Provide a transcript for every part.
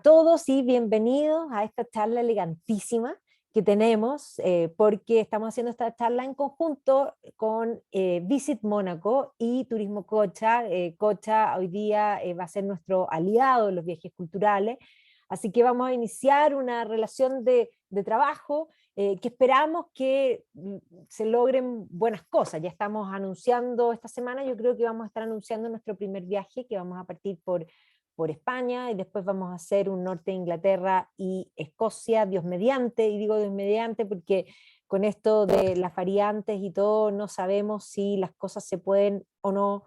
todos y bienvenidos a esta charla elegantísima que tenemos, porque estamos haciendo esta charla en conjunto con Visit Mónaco y Turismo Cocha. Cocha hoy día va a ser nuestro aliado en los viajes culturales, así que vamos a iniciar una relación de trabajo que esperamos que se logren buenas cosas. Ya estamos anunciando esta semana, yo creo que vamos a estar anunciando nuestro primer viaje, que vamos a partir por España, y después vamos a hacer un norte de Inglaterra y Escocia, Dios mediante, y digo Dios mediante porque con esto de las variantes y todo, no sabemos si las cosas se pueden o no,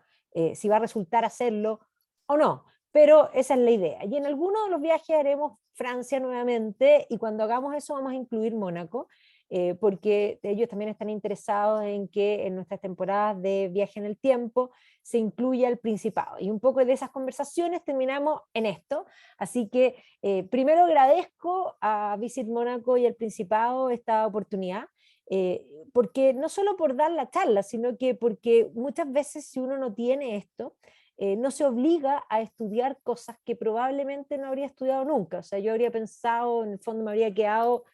si va a resultar hacerlo o no, pero esa es la idea. Y en algunos de los viajes haremos Francia nuevamente, y cuando hagamos eso vamos a incluir Mónaco, porque ellos también están interesados en que en nuestras temporadas de viaje en el tiempo se incluya el Principado. Y un poco de esas conversaciones terminamos en esto. Así que primero agradezco a Visit Mónaco y el Principado esta oportunidad, porque no solo por dar la charla, sino que porque muchas veces si uno no tiene esto, no se obliga a estudiar cosas que probablemente no habría estudiado nunca. O sea, yo habría pensado, en el fondo me habría quedado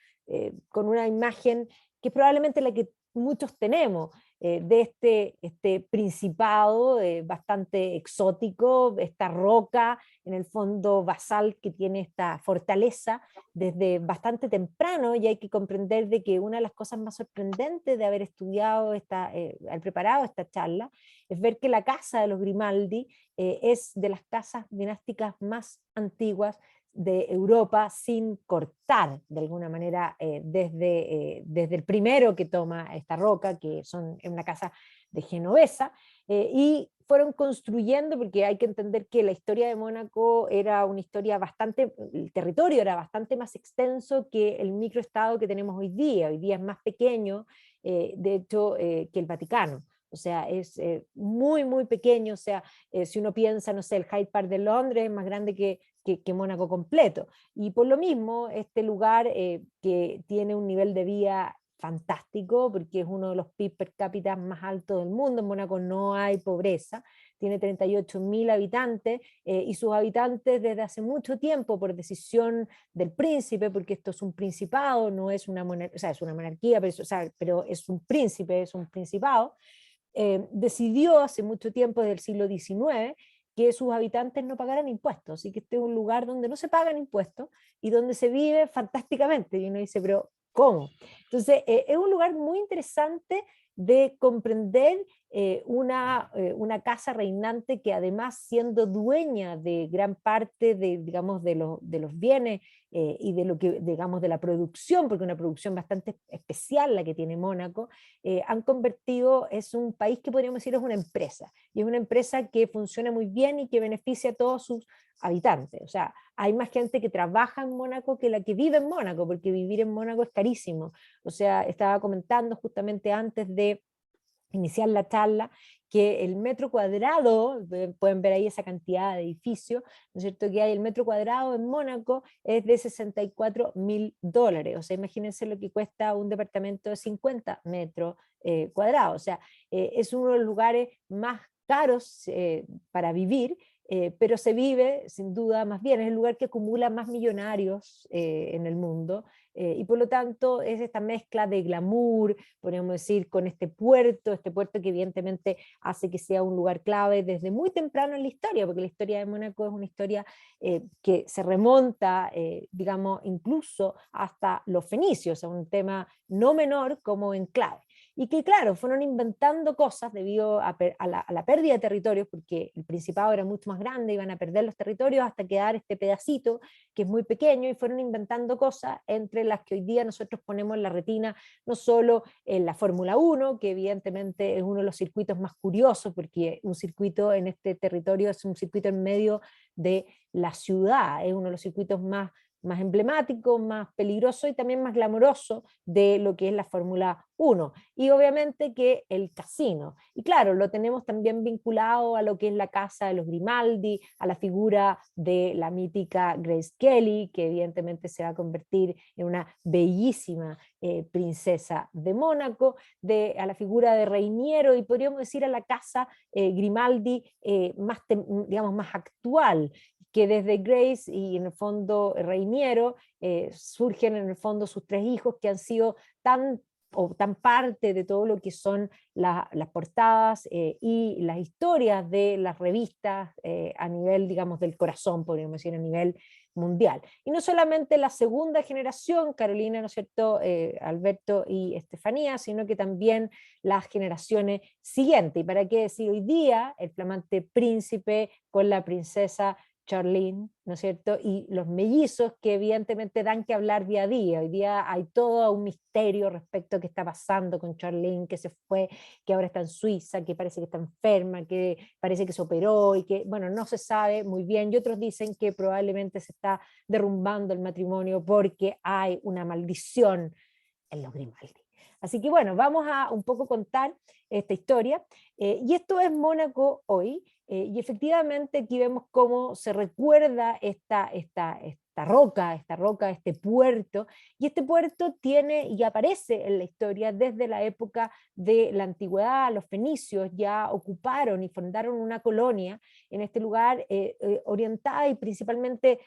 con una imagen que es probablemente la que muchos tenemos, de este principado bastante exótico, esta roca en el fondo basal que tiene esta fortaleza desde bastante temprano. Y hay que comprender de que una de las cosas más sorprendentes de haber estudiado haber preparado esta charla, es ver que la casa de los Grimaldi es de las casas dinásticas más antiguas de Europa, sin cortar de alguna manera desde el primero que toma esta roca, que son en una casa de genovesa, y fueron construyendo, porque hay que entender que la historia de Mónaco era una historia bastante, el territorio era bastante más extenso que el microestado que tenemos hoy día es más pequeño, de hecho, que el Vaticano. O sea, es muy, muy pequeño. O sea, si uno piensa, no sé, el Hyde Park de Londres es más grande que Mónaco completo. Y por lo mismo, este lugar que tiene un nivel de vida fantástico, porque es uno de los PIB per cápita más altos del mundo. En Mónaco no hay pobreza, tiene 38.000 habitantes, y sus habitantes desde hace mucho tiempo, por decisión del príncipe, porque esto es un principado, no es una monarquía, o sea, es una monarquía, pero, o sea, pero es un príncipe, es un principado, decidió hace mucho tiempo, desde el siglo XIX, que sus habitantes no pagaran impuestos. Así que este es un lugar donde no se pagan impuestos y donde se vive fantásticamente. Y uno dice, pero ¿cómo? Entonces, es un lugar muy interesante de comprender, una casa reinante que, además, siendo dueña de gran parte de, digamos, de los bienes, y de lo que, digamos, de la producción, porque una producción bastante especial la que tiene Mónaco, han convertido, es un país que podríamos decir es una empresa, y es una empresa que funciona muy bien y que beneficia a todos sus habitantes. O sea, hay más gente que trabaja en Mónaco que la que vive en Mónaco, porque vivir en Mónaco es carísimo. O sea, estaba comentando justamente antes de iniciar la charla, que el metro cuadrado, pueden ver ahí esa cantidad de edificios, ¿no es cierto?, que hay, el metro cuadrado en Mónaco es de $64.000. O sea, imagínense lo que cuesta un departamento de 50 metros cuadrados. O sea, es uno de los lugares más caros para vivir, pero se vive sin duda más bien, es el lugar que acumula más millonarios en el mundo, y por lo tanto es esta mezcla de glamour, podríamos decir, con este puerto que evidentemente hace que sea un lugar clave desde muy temprano en la historia, porque la historia de Mónaco es una historia que se remonta, digamos, incluso hasta los fenicios, o sea, un tema no menor como enclave. Y que, claro, fueron inventando cosas debido a la pérdida de territorios, porque el Principado era mucho más grande, iban a perder los territorios hasta quedar este pedacito que es muy pequeño, y fueron inventando cosas entre las que hoy día nosotros ponemos en la retina, no solo en la Fórmula 1, que evidentemente es uno de los circuitos más curiosos, porque un circuito en este territorio es un circuito en medio de la ciudad, es uno de los circuitos más emblemático, más peligroso y también más glamoroso de lo que es la Fórmula 1. Y obviamente que el casino. Y claro, lo tenemos también vinculado a lo que es la casa de los Grimaldi, a la figura de la mítica Grace Kelly, que evidentemente se va a convertir en una bellísima princesa de Mónaco, a la figura de Reiniero, y podríamos decir a la casa Grimaldi, digamos, más actual, que desde Grace y en el fondo Reiniero surgen en el fondo sus tres hijos que han sido tan parte de todo lo que son las portadas y las historias de las revistas a nivel, digamos, del corazón, podríamos decir, a nivel mundial. Y no solamente la segunda generación, Carolina, ¿no es cierto?, Alberto y Estefanía, sino que también las generaciones siguientes. ¿Y para qué decir hoy día el flamante príncipe con la princesa Charlene, ¿no es cierto? Y los mellizos que evidentemente dan que hablar día a día. Hoy día hay todo un misterio respecto a qué está pasando con Charlene, que se fue, que ahora está en Suiza, que parece que está enferma, que parece que se operó y que, bueno, no se sabe muy bien. Y otros dicen que probablemente se está derrumbando el matrimonio porque hay una maldición en los Grimaldi. Así que bueno, vamos a un poco contar esta historia. Y esto es Mónaco hoy. Y efectivamente aquí vemos cómo se recuerda esta roca, este puerto. Y este puerto tiene y aparece en la historia desde la época de la antigüedad. Los fenicios ya ocuparon y fundaron una colonia en este lugar orientada y principalmente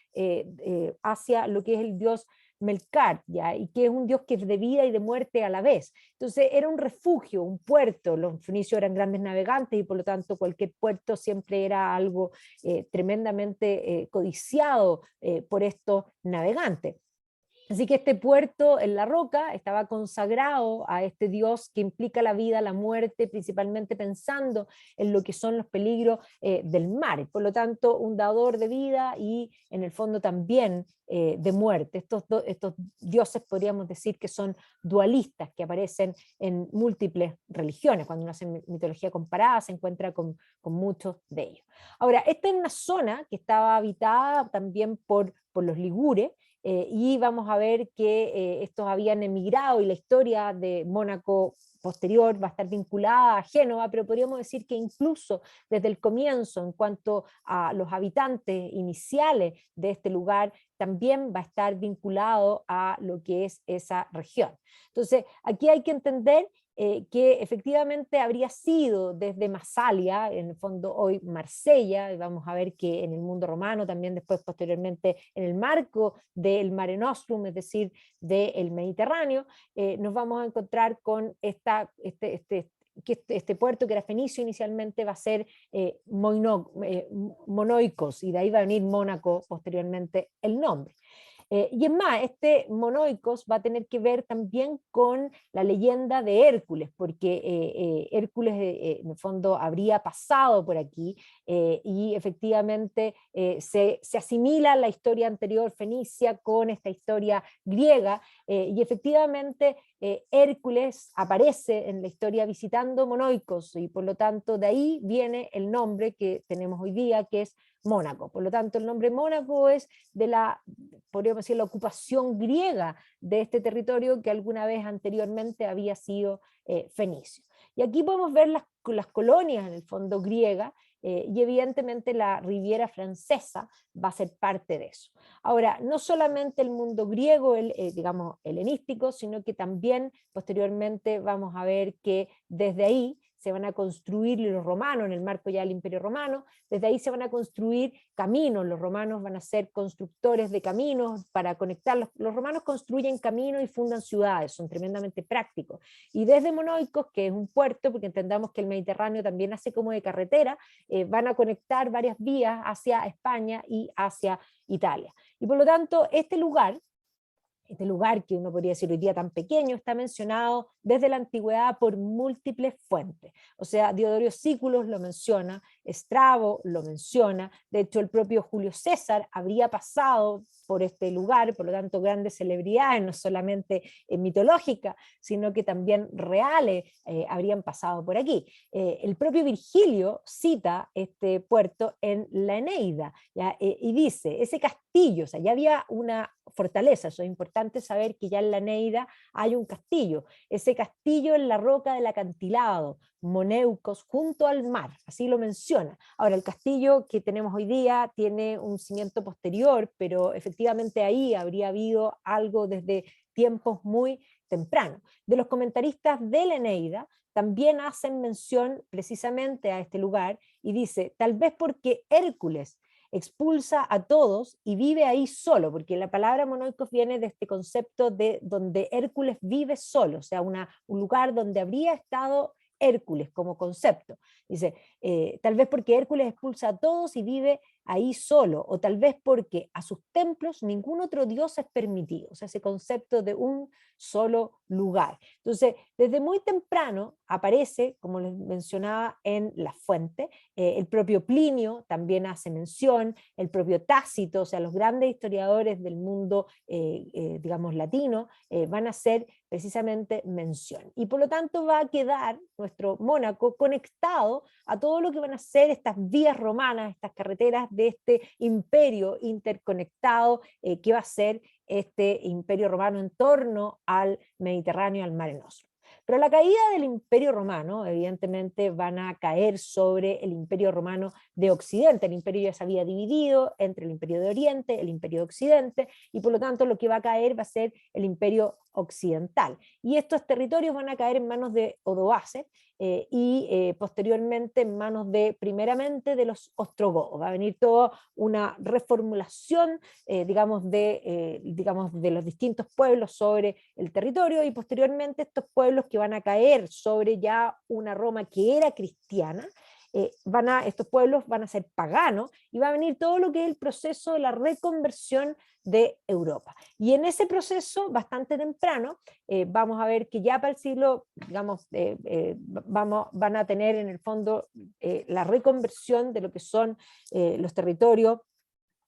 hacia lo que es el dios Melkart, ¿ya? Y que es un dios que es de vida y de muerte a la vez. Entonces era un refugio, un puerto. Los fenicios eran grandes navegantes y por lo tanto cualquier puerto siempre era algo tremendamente codiciado por estos navegantes. Así que este puerto en la roca estaba consagrado a este dios que implica la vida, la muerte, principalmente pensando en lo que son los peligros del mar. Por lo tanto, un dador de vida y en el fondo también de muerte. Estos dioses podríamos decir que son dualistas, que aparecen en múltiples religiones. Cuando uno hace mitología comparada se encuentra con muchos de ellos. Ahora, esta es una zona que estaba habitada también por los ligures, y vamos a ver que estos habían emigrado y la historia de Mónaco posterior va a estar vinculada a Génova, pero podríamos decir que incluso desde el comienzo, en cuanto a los habitantes iniciales de este lugar, también va a estar vinculado a lo que es esa región. Entonces, aquí hay que entender que efectivamente habría sido desde Masalia, en el fondo hoy Marsella, y vamos a ver que en el mundo romano, también después posteriormente en el marco del Mare Nostrum, es decir, del Mediterráneo, nos vamos a encontrar con este puerto que era fenicio inicialmente va a ser Monoicos, y de ahí va a venir Mónaco posteriormente el nombre. Y es más, este Monoicos va a tener que ver también con la leyenda de Hércules, porque Hércules en el fondo habría pasado por aquí y efectivamente se asimila la historia anterior fenicia con esta historia griega y efectivamente Hércules aparece en la historia visitando Monoicos y por lo tanto de ahí viene el nombre que tenemos hoy día, que es Mónaco. Por lo tanto, el nombre Mónaco es de podríamos decir, la ocupación griega de este territorio que alguna vez anteriormente había sido fenicio. Y aquí podemos ver las colonias en el fondo griega y evidentemente la Riviera Francesa va a ser parte de eso. Ahora, no solamente el mundo griego, digamos, helenístico, sino que también posteriormente vamos a ver que desde ahí se van a construir los romanos, en el marco ya del Imperio Romano, desde ahí se van a construir caminos, los romanos van a ser constructores de caminos para conectar, los romanos construyen caminos y fundan ciudades, son tremendamente prácticos, y desde Monoicos, que es un puerto, porque entendamos que el Mediterráneo también hace como de carretera, van a conectar varias vías hacia España y hacia Italia, y por lo tanto este lugar que uno podría decir hoy día tan pequeño, está mencionado desde la antigüedad por múltiples fuentes. O sea, Diodoro Sículos lo menciona, Estrabo lo menciona, de hecho el propio Julio César habría pasado por este lugar, por lo tanto grandes celebridades, no solamente mitológicas, sino que también reales habrían pasado por aquí. El propio Virgilio cita este puerto en la Eneida, ¿ya? Y dice, ese castillo, o sea, ya había una fortaleza, eso es importante saber que ya en la Eneida hay un castillo, ese castillo en la roca del acantilado, Moneucos, junto al mar, así lo menciona. Ahora, el castillo que tenemos hoy día tiene un cimiento posterior, pero efectivamente ahí habría habido algo desde tiempos muy tempranos. De los comentaristas de la Eneida también hacen mención precisamente a este lugar y dice, tal vez porque Hércules expulsa a todos y vive ahí solo, porque la palabra monoikos viene de este concepto de donde Hércules vive solo, o sea, un lugar donde habría estado Hércules como concepto. Dice, tal vez porque Hércules expulsa a todos y vive ahí solo, o tal vez porque a sus templos ningún otro dios es permitido, o sea, ese concepto de un solo lugar. Entonces, desde muy temprano aparece, como les mencionaba, en la fuente, el propio Plinio también hace mención, el propio Tácito, o sea, los grandes historiadores del mundo, digamos, latino, van a hacer precisamente mención. Y por lo tanto va a quedar nuestro Mónaco conectado a todo lo que van a ser estas vías romanas, estas carreteras de este imperio interconectado que va a ser este imperio romano en torno al Mediterráneo y al Mare Nostrum. Pero la caída del imperio romano, evidentemente, van a caer sobre el imperio romano de Occidente. El imperio ya se había dividido entre el imperio de Oriente, el imperio de Occidente, y por lo tanto lo que va a caer va a ser el imperio occidental. Y estos territorios van a caer en manos de Odoacer, y posteriormente en manos de, primeramente, de los ostrogodos. Va a venir toda una reformulación, digamos, de los distintos pueblos sobre el territorio, y posteriormente estos pueblos que van a caer sobre ya una Roma que era cristiana, estos pueblos van a ser paganos, y va a venir todo lo que es el proceso de la reconversión de Europa. Y en ese proceso, bastante temprano, vamos a ver que ya para el siglo, digamos, van a tener en el fondo la reconversión de lo que son los territorios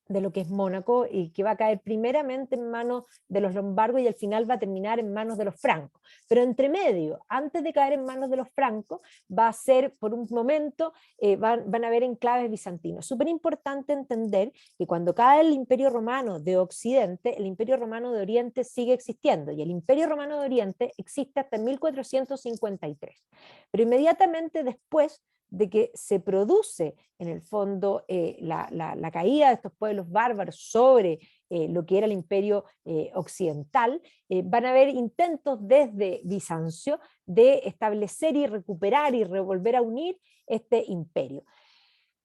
de lo que es Mónaco, y que va a caer primeramente en manos de los lombardos y al final va a terminar en manos de los francos. Pero entre medio, antes de caer en manos de los francos, va a ser por un momento, van a haber enclaves bizantinos. Súper importante entender que cuando cae el Imperio Romano de Occidente, el Imperio Romano de Oriente sigue existiendo, y el Imperio Romano de Oriente existe hasta 1453. Pero inmediatamente después de que se produce en el fondo la caída de estos pueblos bárbaros sobre lo que era el imperio occidental, van a haber intentos desde Bizancio de establecer y recuperar y volver a unir este imperio.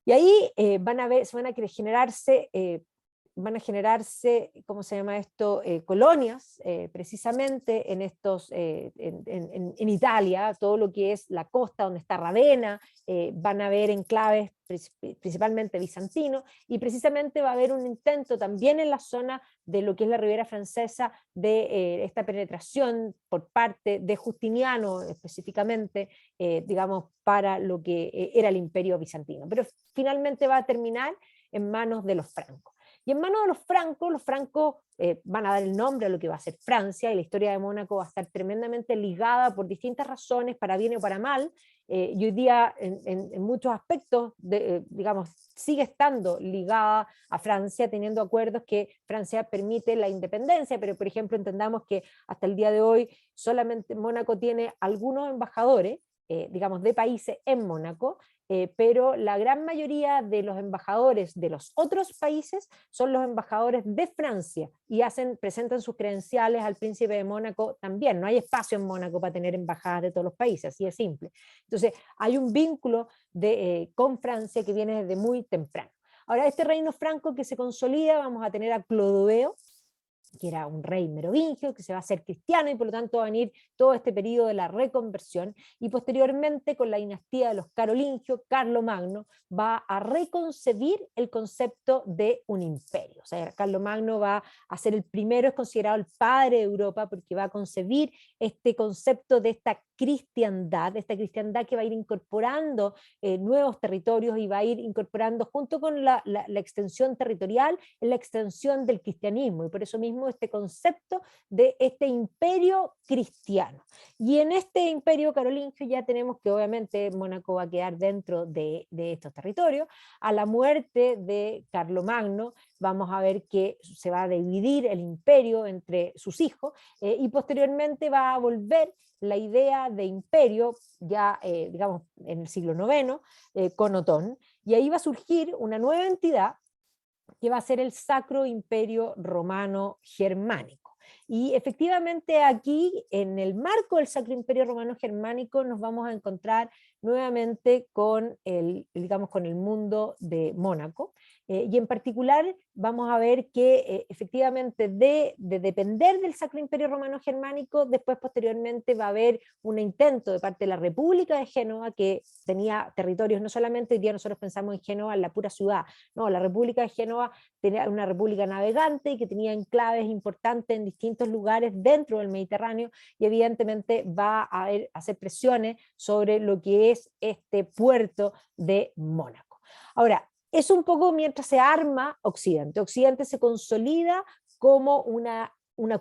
Y ahí van a generarse, ¿cómo se llama esto? Colonias, precisamente en en Italia, todo lo que es la costa donde está Ravenna, van a haber enclaves principalmente bizantinos, y precisamente va a haber un intento también en la zona de lo que es la Ribera Francesa de esta penetración por parte de Justiniano, específicamente, digamos, para lo que era el imperio bizantino. Pero finalmente va a terminar en manos de los francos. Y en manos de los francos van a dar el nombre a lo que va a ser Francia, y la historia de Mónaco va a estar tremendamente ligada por distintas razones, para bien o para mal, y hoy día en muchos aspectos, digamos, sigue estando ligada a Francia, teniendo acuerdos que Francia permite la independencia, pero por ejemplo entendamos que hasta el día de hoy solamente Mónaco tiene algunos embajadores, digamos, de países en Mónaco, pero la gran mayoría de los embajadores de los otros países son los embajadores de Francia, y presentan sus credenciales al príncipe de Mónaco también. No hay espacio en Mónaco para tener embajadas de todos los países, así de simple. Entonces hay un vínculo con Francia que viene desde muy temprano. Ahora, este reino franco que se consolida, vamos a tener a Clodoveo, que era un rey merovingio, que se va a hacer cristiano, y por lo tanto va a venir todo este periodo de la reconversión, y posteriormente con la dinastía de los carolingios, Carlomagno va a reconcebir el concepto de un imperio. O sea, Carlomagno va a ser el primero, es considerado el padre de Europa, porque va a concebir este concepto de esta cristiandad que va a ir incorporando nuevos territorios, y va a ir incorporando junto con la extensión territorial, la extensión del cristianismo, y por eso mismo este concepto de este imperio cristiano. Y en este imperio carolingio ya tenemos que obviamente Mónaco va a quedar dentro de estos territorios. A la muerte de Carlomagno vamos a ver que se va a dividir el imperio entre sus hijos, y posteriormente va a volver la idea de imperio ya, digamos, en el siglo IX, con Otón, y ahí va a surgir una nueva entidad que va a ser el Sacro Imperio Romano Germánico. Y efectivamente aquí, en el marco del Sacro Imperio Romano Germánico, nos vamos a encontrar nuevamente con digamos, con el mundo de Mónaco, Y en particular vamos a ver que efectivamente de depender del Sacro Imperio Romano Germánico, después posteriormente va a haber un intento de parte de la República de Génova, que tenía territorios, no solamente hoy día nosotros pensamos en Génova, en la pura ciudad, no, la República de Génova tenía una república navegante y que tenía enclaves importantes en distintos lugares dentro del Mediterráneo, y evidentemente va a hacer presiones sobre lo que es este puerto de Mónaco. Ahora, es un poco mientras se arma Occidente. Occidente se consolida como una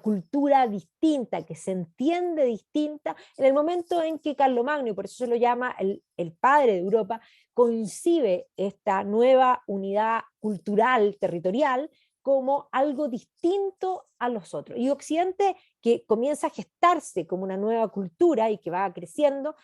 cultura distinta, que se entiende distinta, en el momento en que Carlomagno, y por eso se lo llama el padre de Europa, concibe esta nueva unidad cultural, territorial, como algo distinto a los otros. Y Occidente, que comienza a gestarse como una nueva cultura y que va creciendo,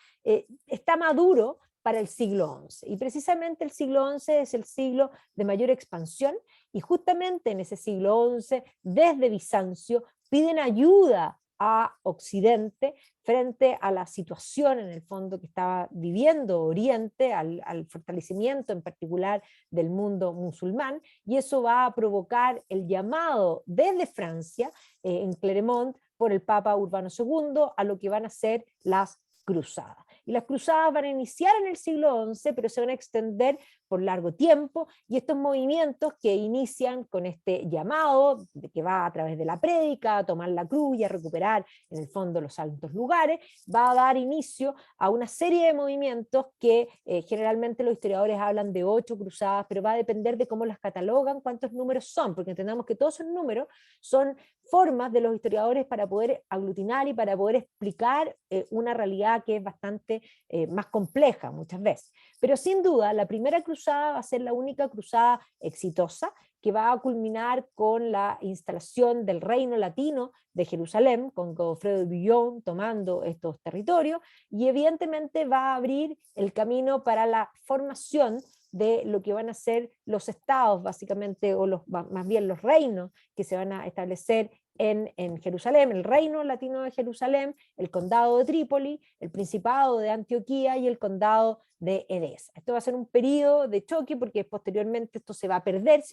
está maduro para el siglo XI. Y precisamente el siglo XI es el siglo de mayor expansión, y justamente en ese siglo XI, desde Bizancio, piden ayuda a Occidente frente a la situación en el fondo que estaba viviendo Oriente, al fortalecimiento en particular del mundo musulmán, y eso va a provocar el llamado desde Francia, en Clermont, por el Papa Urbano II, a lo que van a ser las cruzadas. Y las cruzadas van a iniciar en el siglo XI, pero se van a extender por largo tiempo, y estos movimientos que inician con este llamado, de que va a través de la prédica, a tomar la cruz y a recuperar en el fondo los santos lugares, va a dar inicio a una serie de movimientos que generalmente los historiadores hablan de 8 cruzadas, pero va a depender de cómo las catalogan, cuántos números son, porque entendamos que todos esos números son formas de los historiadores para poder aglutinar y para poder explicar una realidad que es bastante más compleja muchas veces. Pero sin duda, la primera cruzada va a ser la única cruzada exitosa, que va a culminar con la instalación del reino latino de Jerusalén, con Godofredo de Bouillon tomando estos territorios, y evidentemente va a abrir el camino para la formación de lo que van a ser los estados, básicamente, o más bien los reinos que se van a establecer en Jerusalén, el reino latino de Jerusalén, el condado de Trípoli, el principado de Antioquía y el condado de Edesa. Esto va a ser un periodo de choque, porque posteriormente esto se va a perder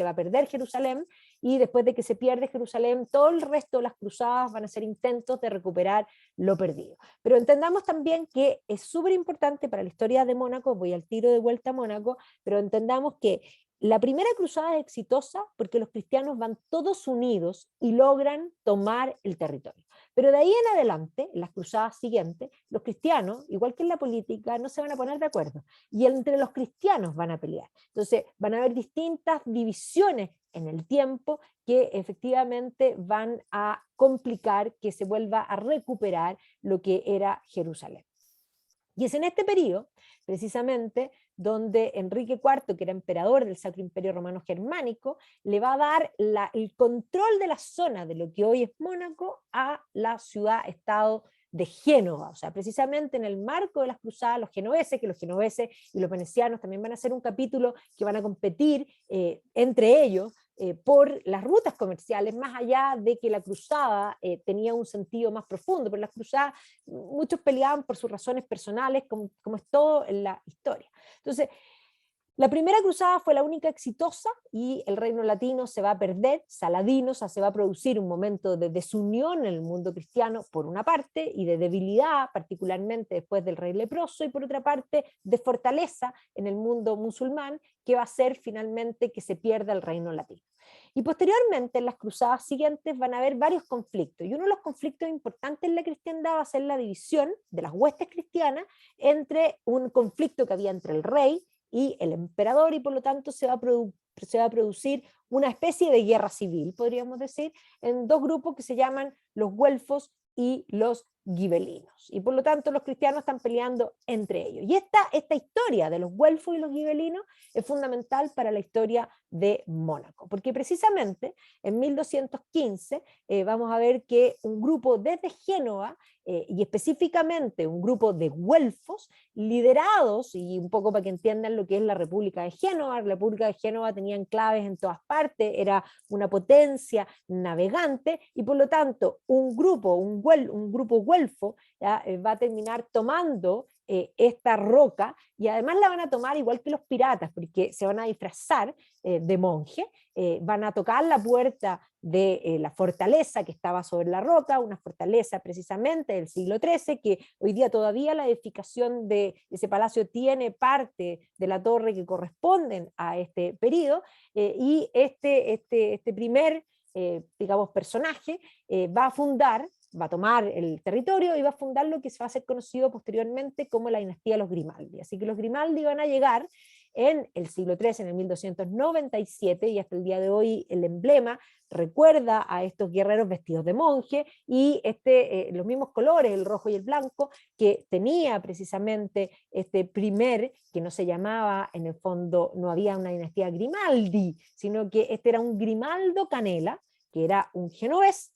Jerusalén, y después de que se pierde Jerusalén, todo el resto de las cruzadas van a ser intentos de recuperar lo perdido. Pero entendamos también que es súper importante para la historia de Mónaco, voy al tiro de vuelta a Mónaco, pero entendamos que la primera cruzada es exitosa porque los cristianos van todos unidos y logran tomar el territorio. Pero de ahí en adelante, en las cruzadas siguientes, los cristianos, igual que en la política, no se van a poner de acuerdo. Y entre los cristianos van a pelear. Entonces van a haber distintas divisiones en el tiempo que efectivamente van a complicar que se vuelva a recuperar lo que era Jerusalén. Y es en este periodo, precisamente, donde Enrique IV, que era emperador del Sacro Imperio Romano Germánico, le va a dar el control de la zona de lo que hoy es Mónaco a la ciudad-estado de Génova. O sea, precisamente en el marco de las cruzadas, los genoveses, que los genoveses y los venecianos también van a ser un capítulo que van a competir entre ellos, por las rutas comerciales, más allá de que la cruzada tenía un sentido más profundo, pero las cruzadas muchos peleaban por sus razones personales, como es todo en la historia. Entonces, la primera cruzada fue la única exitosa y el reino latino se va a perder, Saladino, o sea, se va a producir un momento de desunión en el mundo cristiano por una parte y de debilidad, particularmente después del rey leproso, y por otra parte de fortaleza en el mundo musulmán, que va a hacer finalmente que se pierda el reino latino. Y posteriormente en las cruzadas siguientes van a haber varios conflictos, y uno de los conflictos importantes en la cristiandad va a ser la división de las huestes cristianas entre un conflicto que había entre el rey y el emperador, y por lo tanto se va a producir una especie de guerra civil, podríamos decir, en dos grupos que se llaman los güelfos y los gibelinos, y por lo tanto los cristianos están peleando entre ellos. Y esta historia de los güelfos y los gibelinos es fundamental para la historia de Mónaco, porque precisamente en 1215 vamos a ver que un grupo desde Génova, y específicamente un grupo de güelfos liderados, y un poco para que entiendan lo que es la República de Génova. La República de Génova tenía enclaves en todas partes, era una potencia navegante, y por lo tanto un grupo güelfo va a terminar tomando esta roca, y además la van a tomar igual que los piratas, porque se van a disfrazar de monje, van a tocar la puerta de la fortaleza que estaba sobre la roca, una fortaleza precisamente del siglo XIII, que hoy día todavía la edificación de ese palacio tiene parte de la torre que corresponden a este periodo, y este primer, digamos, personaje va a tomar el territorio y va a fundar lo que se va a ser conocido posteriormente como la dinastía de los Grimaldi. Así que los Grimaldi van a llegar en el siglo XIII, en el 1297, y hasta el día de hoy el emblema recuerda a estos guerreros vestidos de monje, y los mismos colores, el rojo y el blanco, que tenía precisamente este primer, que no se llamaba, en el fondo no había una dinastía Grimaldi, sino que este era un Grimaldo Canela, que era un genovés,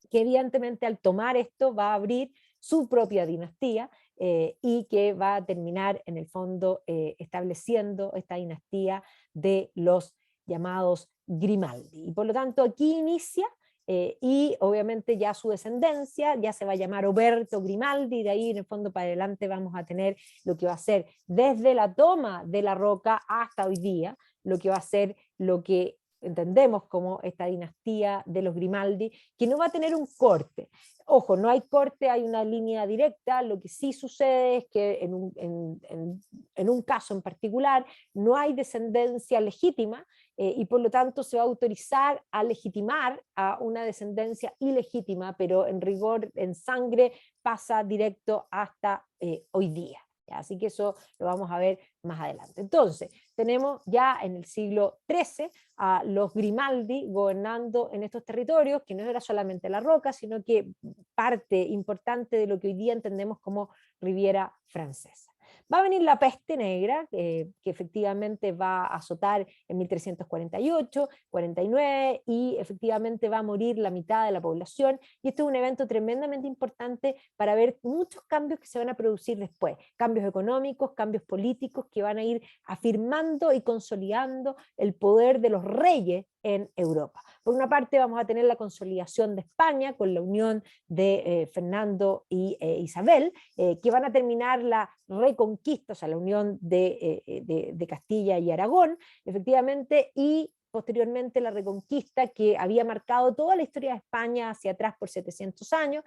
que evidentemente al tomar esto va a abrir su propia dinastía, y que va a terminar en el fondo estableciendo esta dinastía de los llamados Grimaldi. Y por lo tanto aquí inicia, y obviamente ya su descendencia ya se va a llamar Oberto Grimaldi, y de ahí en el fondo para adelante vamos a tener lo que va a ser desde la toma de la roca hasta hoy día, lo que va a ser lo que entendemos como esta dinastía de los Grimaldi, que no va a tener un corte. Ojo, no hay corte, hay una línea directa. Lo que sí sucede es que en un caso en particular no hay descendencia legítima, y por lo tanto se va a autorizar a legitimar a una descendencia ilegítima, pero en rigor, en sangre, pasa directo hasta hoy día. Así que eso lo vamos a ver más adelante. Entonces, tenemos ya en el siglo XIII a los Grimaldi gobernando en estos territorios, que no era solamente la roca, sino que parte importante de lo que hoy día entendemos como Riviera Francesa. Va a venir la peste negra, que efectivamente va a azotar en 1348, 49, y efectivamente va a morir la mitad de la población, y este es un evento tremendamente importante para ver muchos cambios que se van a producir después, cambios económicos, cambios políticos que van a ir afirmando y consolidando el poder de los reyes en Europa. Por una parte vamos a tener la consolidación de España con la unión de Fernando y Isabel, que van a terminar la reconquista, o sea, la unión de Castilla y Aragón, efectivamente, y posteriormente la reconquista que había marcado toda la historia de España hacia atrás por 700 años,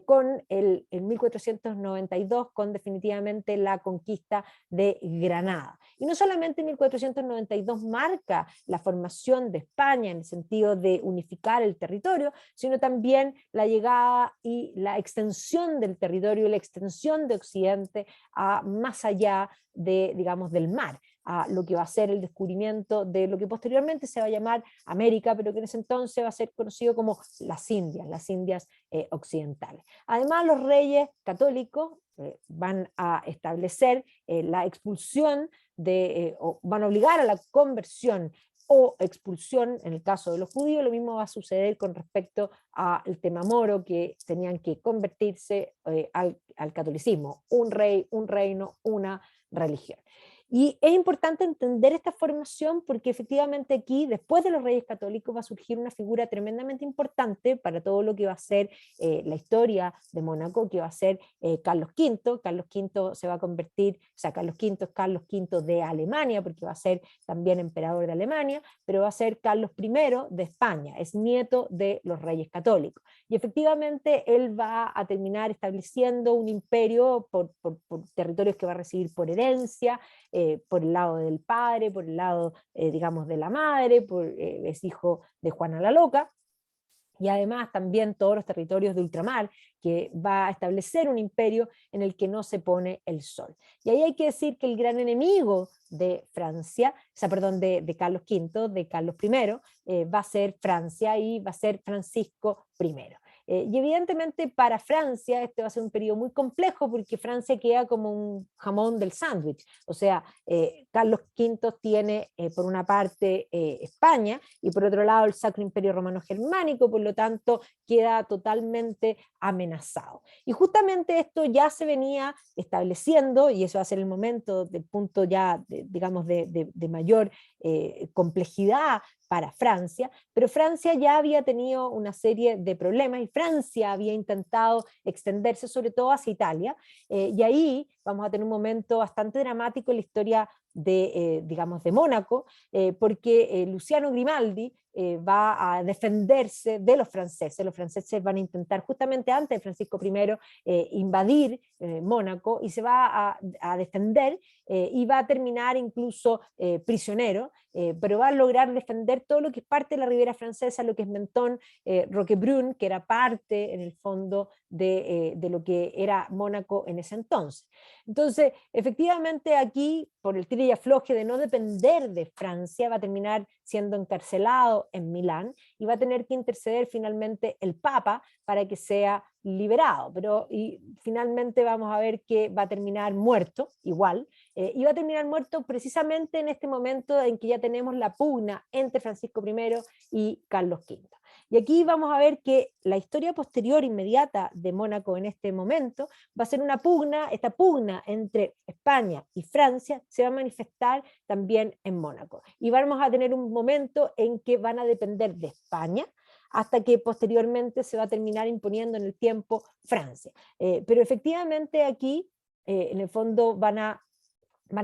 con el 1492, con definitivamente la conquista de Granada. Y no solamente 1492 marca la formación de España en el sentido de unificar el territorio, sino también la llegada y la extensión del territorio y la extensión de Occidente a más allá de, digamos, del mar, a lo que va a ser el descubrimiento de lo que posteriormente se va a llamar América, pero que en ese entonces va a ser conocido como las Indias occidentales. Además, los reyes católicos van a establecer la expulsión o van a obligar a la conversión o expulsión en el caso de los judíos. Lo mismo va a suceder con respecto al tema moro, que tenían que convertirse al catolicismo, un rey, un reino, una religión. Y es importante entender esta formación porque efectivamente aquí, después de los reyes católicos, va a surgir una figura tremendamente importante para todo lo que va a ser la historia de Mónaco, que va a ser Carlos V. Carlos V se va a convertir, o sea, Carlos V es Carlos V de Alemania, porque va a ser también emperador de Alemania, pero va a ser Carlos I de España, es nieto de los reyes católicos. Y efectivamente él va a terminar estableciendo un imperio por territorios que va a recibir por herencia, por el lado del padre, por el lado, digamos, de la madre, es hijo de Juana la Loca, y además también todos los territorios de ultramar, que va a establecer un imperio en el que no se pone el sol. Y ahí hay que decir que el gran enemigo de Francia, o sea, perdón, de Carlos V, de Carlos I, va a ser Francia, y va a ser Francisco I. Y evidentemente para Francia este va a ser un periodo muy complejo, porque Francia queda como un jamón del sándwich. O sea, Carlos V tiene por una parte España, y por otro lado el Sacro Imperio Romano Germánico, por lo tanto queda totalmente amenazado. Y justamente esto ya se venía estableciendo, y eso va a ser el momento del punto ya, digamos, de mayor complejidad para Francia, pero Francia ya había tenido una serie de problemas, y Francia había intentado extenderse sobre todo hacia Italia, y ahí vamos a tener un momento bastante dramático en la historia de, digamos, de Mónaco, porque Luciano Grimaldi va a defenderse de los franceses van a intentar justamente antes de Francisco I invadir Mónaco y se va a defender y va a terminar incluso prisionero, pero va a lograr defender todo lo que es parte de la Ribera Francesa, lo que es Menton, Roquebrune, que era parte en el fondo de lo que era Mónaco en ese entonces. Entonces, efectivamente aquí, por el tira y afloje de no depender de Francia, va a terminar siendo encarcelado en Milán y va a tener que interceder finalmente el Papa para que sea liberado, y finalmente vamos a ver que va a terminar muerto, igual, y va a terminar muerto precisamente en este momento en que ya tenemos la pugna entre Francisco I y Carlos V. Y aquí vamos a ver que la historia posterior inmediata de Mónaco en este momento va a ser una pugna, esta pugna entre España y Francia se va a manifestar también en Mónaco. Y vamos a tener un momento en que van a depender de España, hasta que posteriormente se va a terminar imponiendo en el tiempo Francia. Pero efectivamente aquí, en el fondo, van a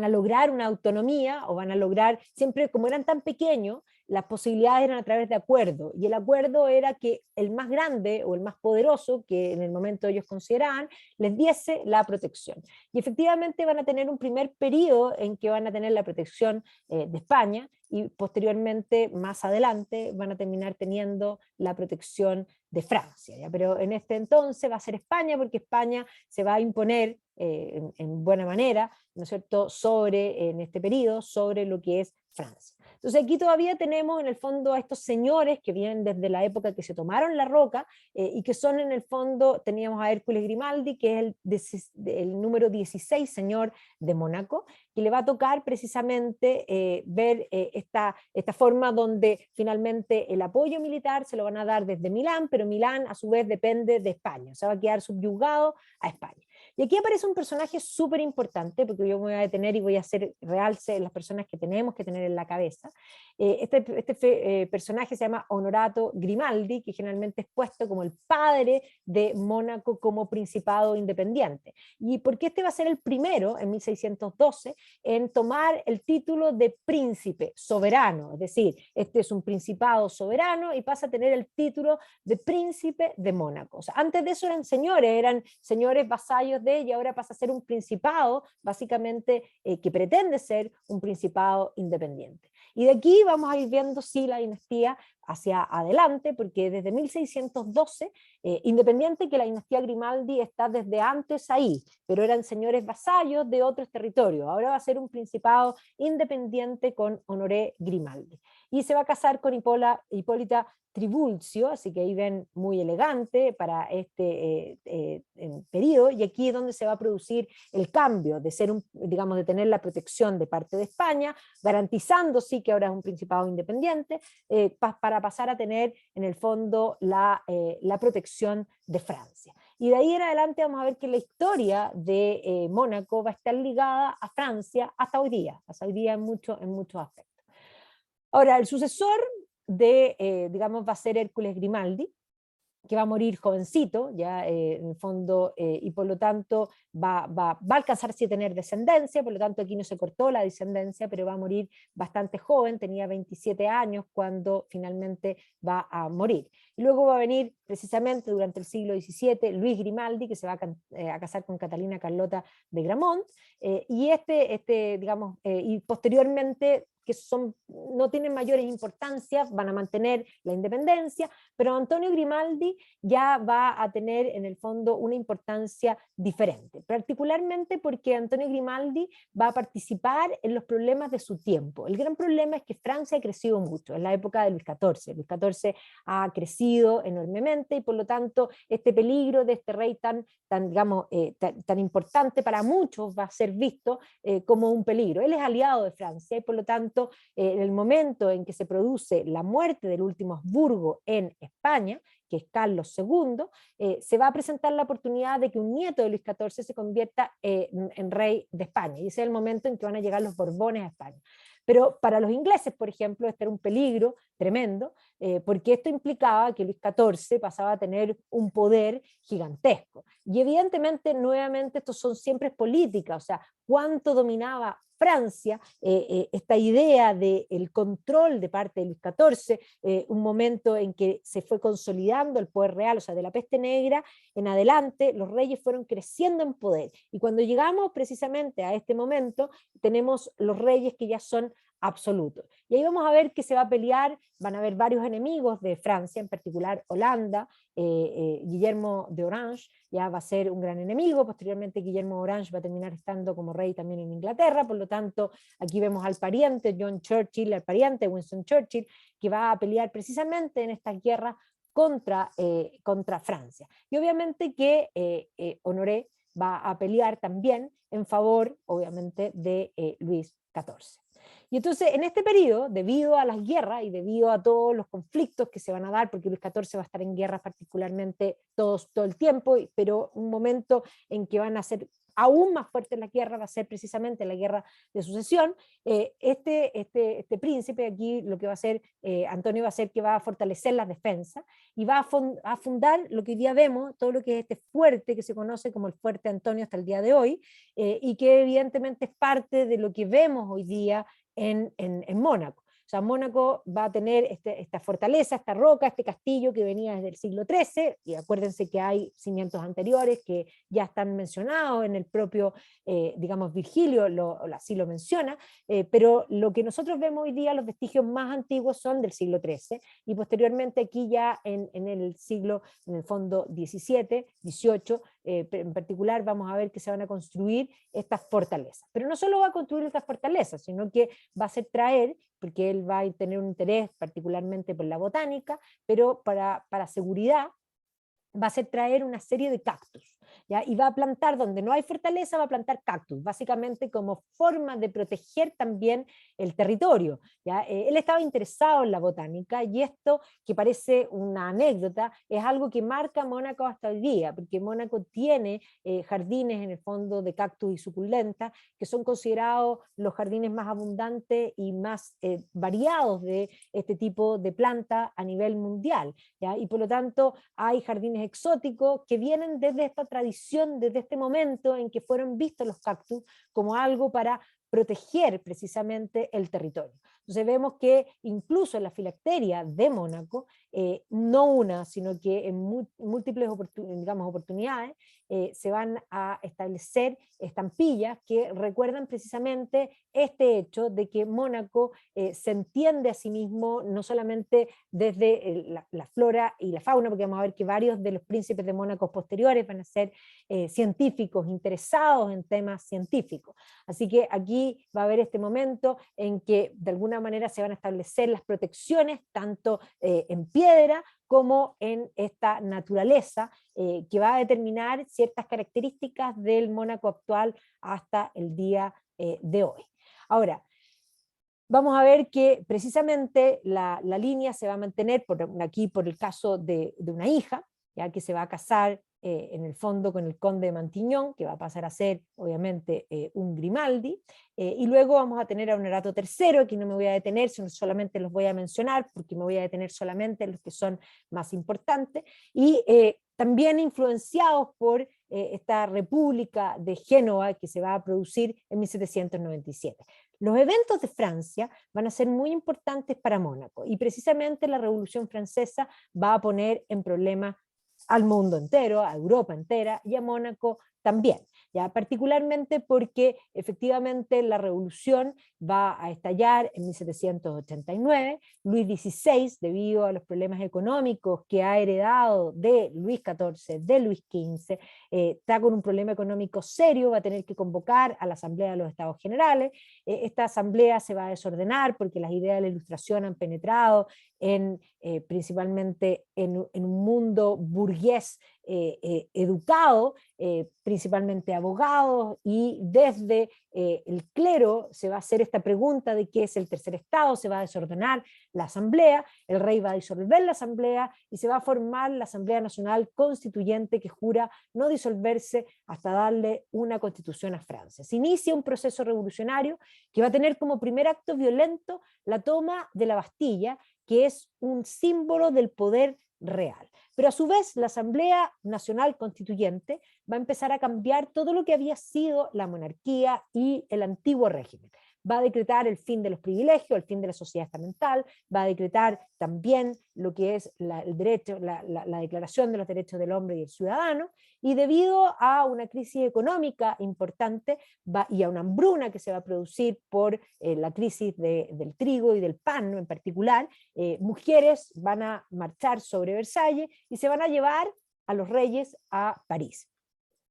lograr una autonomía o van a lograr, siempre como eran tan pequeños, las posibilidades eran a través de acuerdo, y el acuerdo era que el más grande o el más poderoso, que en el momento ellos consideraban, les diese la protección. Y efectivamente van a tener un primer periodo en que van a tener la protección de España, y posteriormente, más adelante, van a terminar teniendo la protección de Francia, ¿ya? Pero en este entonces va a ser España, porque España se va a imponer en buena manera, ¿no es cierto?, en este periodo, sobre lo que es Francia. Entonces aquí todavía tenemos en el fondo a estos señores que vienen desde la época que se tomaron la roca y que son en el fondo, teníamos a Hércules Grimaldi, que es el número 16 señor de Mónaco, que le va a tocar precisamente ver esta forma donde finalmente el apoyo militar se lo van a dar desde Milán, pero Milán a su vez depende de España, o sea, va a quedar subyugado a España. Y aquí aparece un personaje súper importante, porque yo me voy a detener y voy a hacer realce las personas que tenemos que tener en la cabeza. Personaje se llama Honorato Grimaldi, que generalmente es puesto como el padre de Mónaco como principado independiente. ¿Y por qué este va a ser el primero, en 1612, en tomar el título de príncipe soberano? Es decir, este es un principado soberano y pasa a tener el título de príncipe de Mónaco. O sea, antes de eso eran señores vasallos de ella, ahora pasa a ser un principado, básicamente, que pretende ser un principado independiente. Y de aquí vamos a ir viendo sí la dinastía hacia adelante, porque desde 1612, independiente que la dinastía Grimaldi está desde antes ahí, pero eran señores vasallos de otros territorios, ahora va a ser un principado independiente con Honoré Grimaldi. Y se va a casar con Hipólita Trivulzio, así que ahí ven muy elegante para este periodo, y aquí es donde se va a producir el cambio de ser digamos, de tener la protección de parte de España, garantizando sí que ahora es un principado independiente, para pasar a tener en el fondo la protección de Francia. Y de ahí en adelante vamos a ver que la historia de Mónaco va a estar ligada a Francia hasta hoy día en muchos aspectos. Ahora, el sucesor digamos, va a ser Hércules Grimaldi, que va a morir jovencito, ya en el fondo, y por lo tanto va a alcanzar sí a tener descendencia, por lo tanto aquí no se cortó la descendencia, pero va a morir bastante joven, tenía 27 años cuando finalmente va a morir. Y luego va a venir precisamente durante el siglo XVII Luis Grimaldi, que se va a casar con Catalina Carlota de Gramont, y digamos, y posteriormente, que no tienen mayores importancias, van a mantener la independencia, pero Antonio Grimaldi ya va a tener en el fondo una importancia diferente, particularmente porque Antonio Grimaldi va a participar en los problemas de su tiempo. El gran problema es que Francia ha crecido mucho, en la época de Luis XIV. Luis XIV ha crecido enormemente y por lo tanto este peligro de este rey tan digamos, tan importante para muchos va a ser visto como un peligro. Él es aliado de Francia y por lo tanto en el momento en que se produce la muerte del último Habsburgo en España, que es Carlos II, se va a presentar la oportunidad de que un nieto de Luis XIV se convierta en rey de España, y ese es el momento en que van a llegar los Borbones a España. Pero para los ingleses, por ejemplo, este era un peligro tremendo, porque esto implicaba que Luis XIV pasaba a tener un poder gigantesco. Y evidentemente, nuevamente, estos son siempre políticas, o sea, cuánto dominaba Francia, esta idea del control de parte de Luis XIV, un momento en que se fue consolidando el poder real, o sea, de la peste negra en adelante, los reyes fueron creciendo en poder. Y cuando llegamos precisamente a este momento, tenemos los reyes que ya son absolutos. Y ahí vamos a ver que se va a pelear, van a haber varios enemigos de Francia, en particular Holanda, Guillermo de Orange, ya va a ser un gran enemigo, posteriormente Guillermo de Orange va a terminar estando como rey también en Inglaterra, por lo tanto aquí vemos al pariente John Churchill, al pariente Winston Churchill, que va a pelear precisamente en esta guerra contra Francia. Y obviamente que Honoré va a pelear también en favor, obviamente, de Luis XIV. Y entonces, en este periodo, debido a las guerras y debido a todos los conflictos que se van a dar, porque Luis XIV va a estar en guerras particularmente todo el tiempo, pero un momento en que van a ser aún más fuertes las guerras va a ser precisamente la guerra de sucesión. Este príncipe aquí lo que va a hacer, Antonio va a hacer que va a fortalecer las defensas y va a fundar lo que hoy día vemos, todo lo que es este fuerte que se conoce como el Fuerte Antonio hasta el día de hoy, y que evidentemente es parte de lo que vemos hoy día en Mónaco. O sea, Mónaco va a tener esta fortaleza, esta roca, este castillo que venía desde el siglo XIII, y acuérdense que hay cimientos anteriores que ya están mencionados en el propio, digamos, Virgilio así lo menciona, pero lo que nosotros vemos hoy día, los vestigios más antiguos son del siglo XIII, y posteriormente aquí ya en el siglo, en el fondo, XVII, XVIII, en particular vamos a ver que se van a construir estas fortalezas. Pero no solo va a construir estas fortalezas, sino que va a hacer traer, porque él va a tener un interés particularmente por la botánica, pero para seguridad va a ser traer una serie de cactus, ¿ya? Y va a plantar donde no hay fortaleza, va a plantar cactus, básicamente como forma de proteger también el territorio, ¿ya? Él estaba interesado en la botánica y esto, que parece una anécdota, es algo que marca Mónaco hasta hoy día, porque Mónaco tiene jardines en el fondo de cactus y suculentas, que son considerados los jardines más abundantes y más variados de este tipo de planta a nivel mundial, ¿ya? Y por lo tanto hay jardines exóticos que vienen desde esta tradición, desde este momento en que fueron vistos los cactus como algo para proteger precisamente el territorio. Entonces vemos que incluso en la filacteria de Mónaco, no una, sino que en múltiples oportunidades, se van a establecer estampillas que recuerdan precisamente este hecho de que Mónaco se entiende a sí mismo no solamente desde la flora y la fauna, porque vamos a ver que varios de los príncipes de Mónaco posteriores van a ser científicos, interesados en temas científicos. Así que aquí va a haber este momento en que de alguna manera se van a establecer las protecciones, tanto en piedra como en esta naturaleza, que va a determinar ciertas características del Mónaco actual hasta el día de hoy. Ahora, vamos a ver que precisamente la línea se va a mantener aquí por el caso de una hija, ya que se va a casar en el fondo con el conde de Mantiñón, que va a pasar a ser obviamente un Grimaldi, y luego vamos a tener a Honorato III, aquí no me voy a detener, sino solamente los voy a mencionar, porque me voy a detener solamente en los que son más importantes, y también influenciados por esta República de Génova que se va a producir en 1797. Los eventos de Francia van a ser muy importantes para Mónaco, y precisamente la Revolución Francesa va a poner en problema al mundo entero, a Europa entera y a Mónaco también, ya particularmente porque efectivamente la revolución va a estallar en 1789, Luis XVI, debido a los problemas económicos que ha heredado de Luis XIV, de Luis XV, está con un problema económico serio, va a tener que convocar a la Asamblea de los Estados Generales, esta asamblea se va a desordenar porque las ideas de la Ilustración han penetrado principalmente en un mundo burgués educado, principalmente abogados, y desde el clero se va a hacer esta pregunta de qué es el tercer estado, se va a desordenar la asamblea, el rey va a disolver la asamblea y se va a formar la Asamblea Nacional Constituyente que jura no disolverse hasta darle una constitución a Francia. Se inicia un proceso revolucionario que va a tener como primer acto violento la toma de la Bastilla, que es un símbolo del poder real. Pero a su vez la Asamblea Nacional Constituyente va a empezar a cambiar todo lo que había sido la monarquía y el antiguo régimen. Va a decretar el fin de los privilegios, el fin de la sociedad estamental, va a decretar también lo que es el derecho, la Declaración de los Derechos del Hombre y el Ciudadano, y debido a una crisis económica importante y a una hambruna que se va a producir por la crisis del trigo y del pan, ¿no?, en particular, mujeres van a marchar sobre Versalles y se van a llevar a los reyes a París.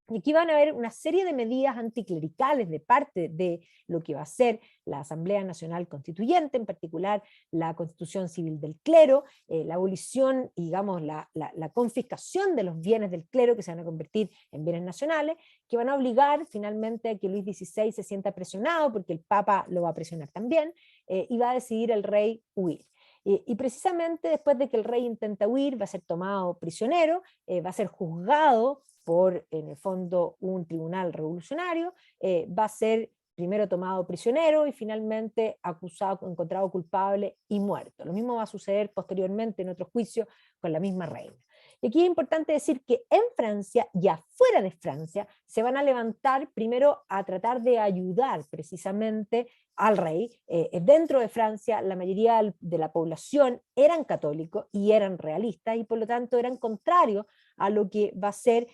Y aquí van a haber una serie de medidas anticlericales de parte de lo que va a ser la Asamblea Nacional Constituyente, en particular la Constitución Civil del Clero, la abolición, digamos, la confiscación de los bienes del clero que se van a convertir en bienes nacionales, que van a obligar finalmente a que Luis XVI se sienta presionado, porque el Papa lo va a presionar también, y va a decidir el rey huir. Y precisamente después de que el rey intenta huir, va a ser tomado prisionero, va a ser juzgado por, en el fondo, un tribunal revolucionario, va a ser primero tomado prisionero y finalmente acusado, encontrado culpable y muerto. Lo mismo va a suceder posteriormente en otro juicio con la misma reina. Y aquí es importante decir que en Francia y afuera de Francia se van a levantar primero a tratar de ayudar precisamente al rey. Dentro de Francia la mayoría de la población eran católicos y eran realistas y por lo tanto eran contrarios a lo que va a ser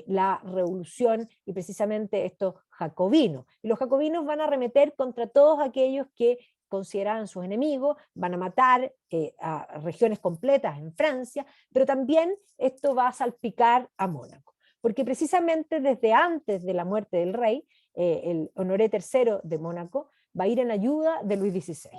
la revolución y precisamente estos jacobinos. Y los jacobinos van a arremeter contra todos aquellos que consideraban sus enemigos, van a matar a regiones completas en Francia, pero también esto va a salpicar a Mónaco, porque precisamente desde antes de la muerte del rey, el Honoré III de Mónaco va a ir en ayuda de Luis XVI.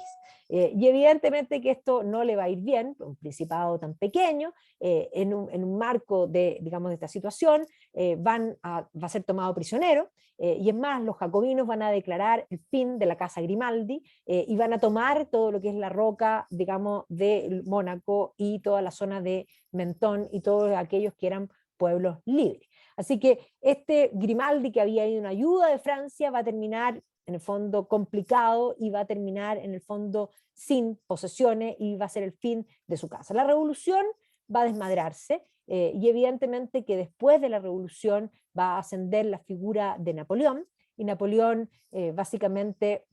Y evidentemente que esto no le va a ir bien, un principado tan pequeño, en un marco de, digamos, de esta situación, va a ser tomado prisionero, y es más, los jacobinos van a declarar el fin de la casa Grimaldi, y van a tomar todo lo que es la roca, digamos, de Mónaco y toda la zona de Mentón y todos aquellos que eran pueblos libres. Así que este Grimaldi, que había ido en ayuda de Francia, va a terminar en el fondo complicado y va a terminar en el fondo sin posesiones y va a ser el fin de su casa. La revolución va a desmadrarse, y evidentemente que después de la revolución va a ascender la figura de Napoleón, y Napoleón básicamente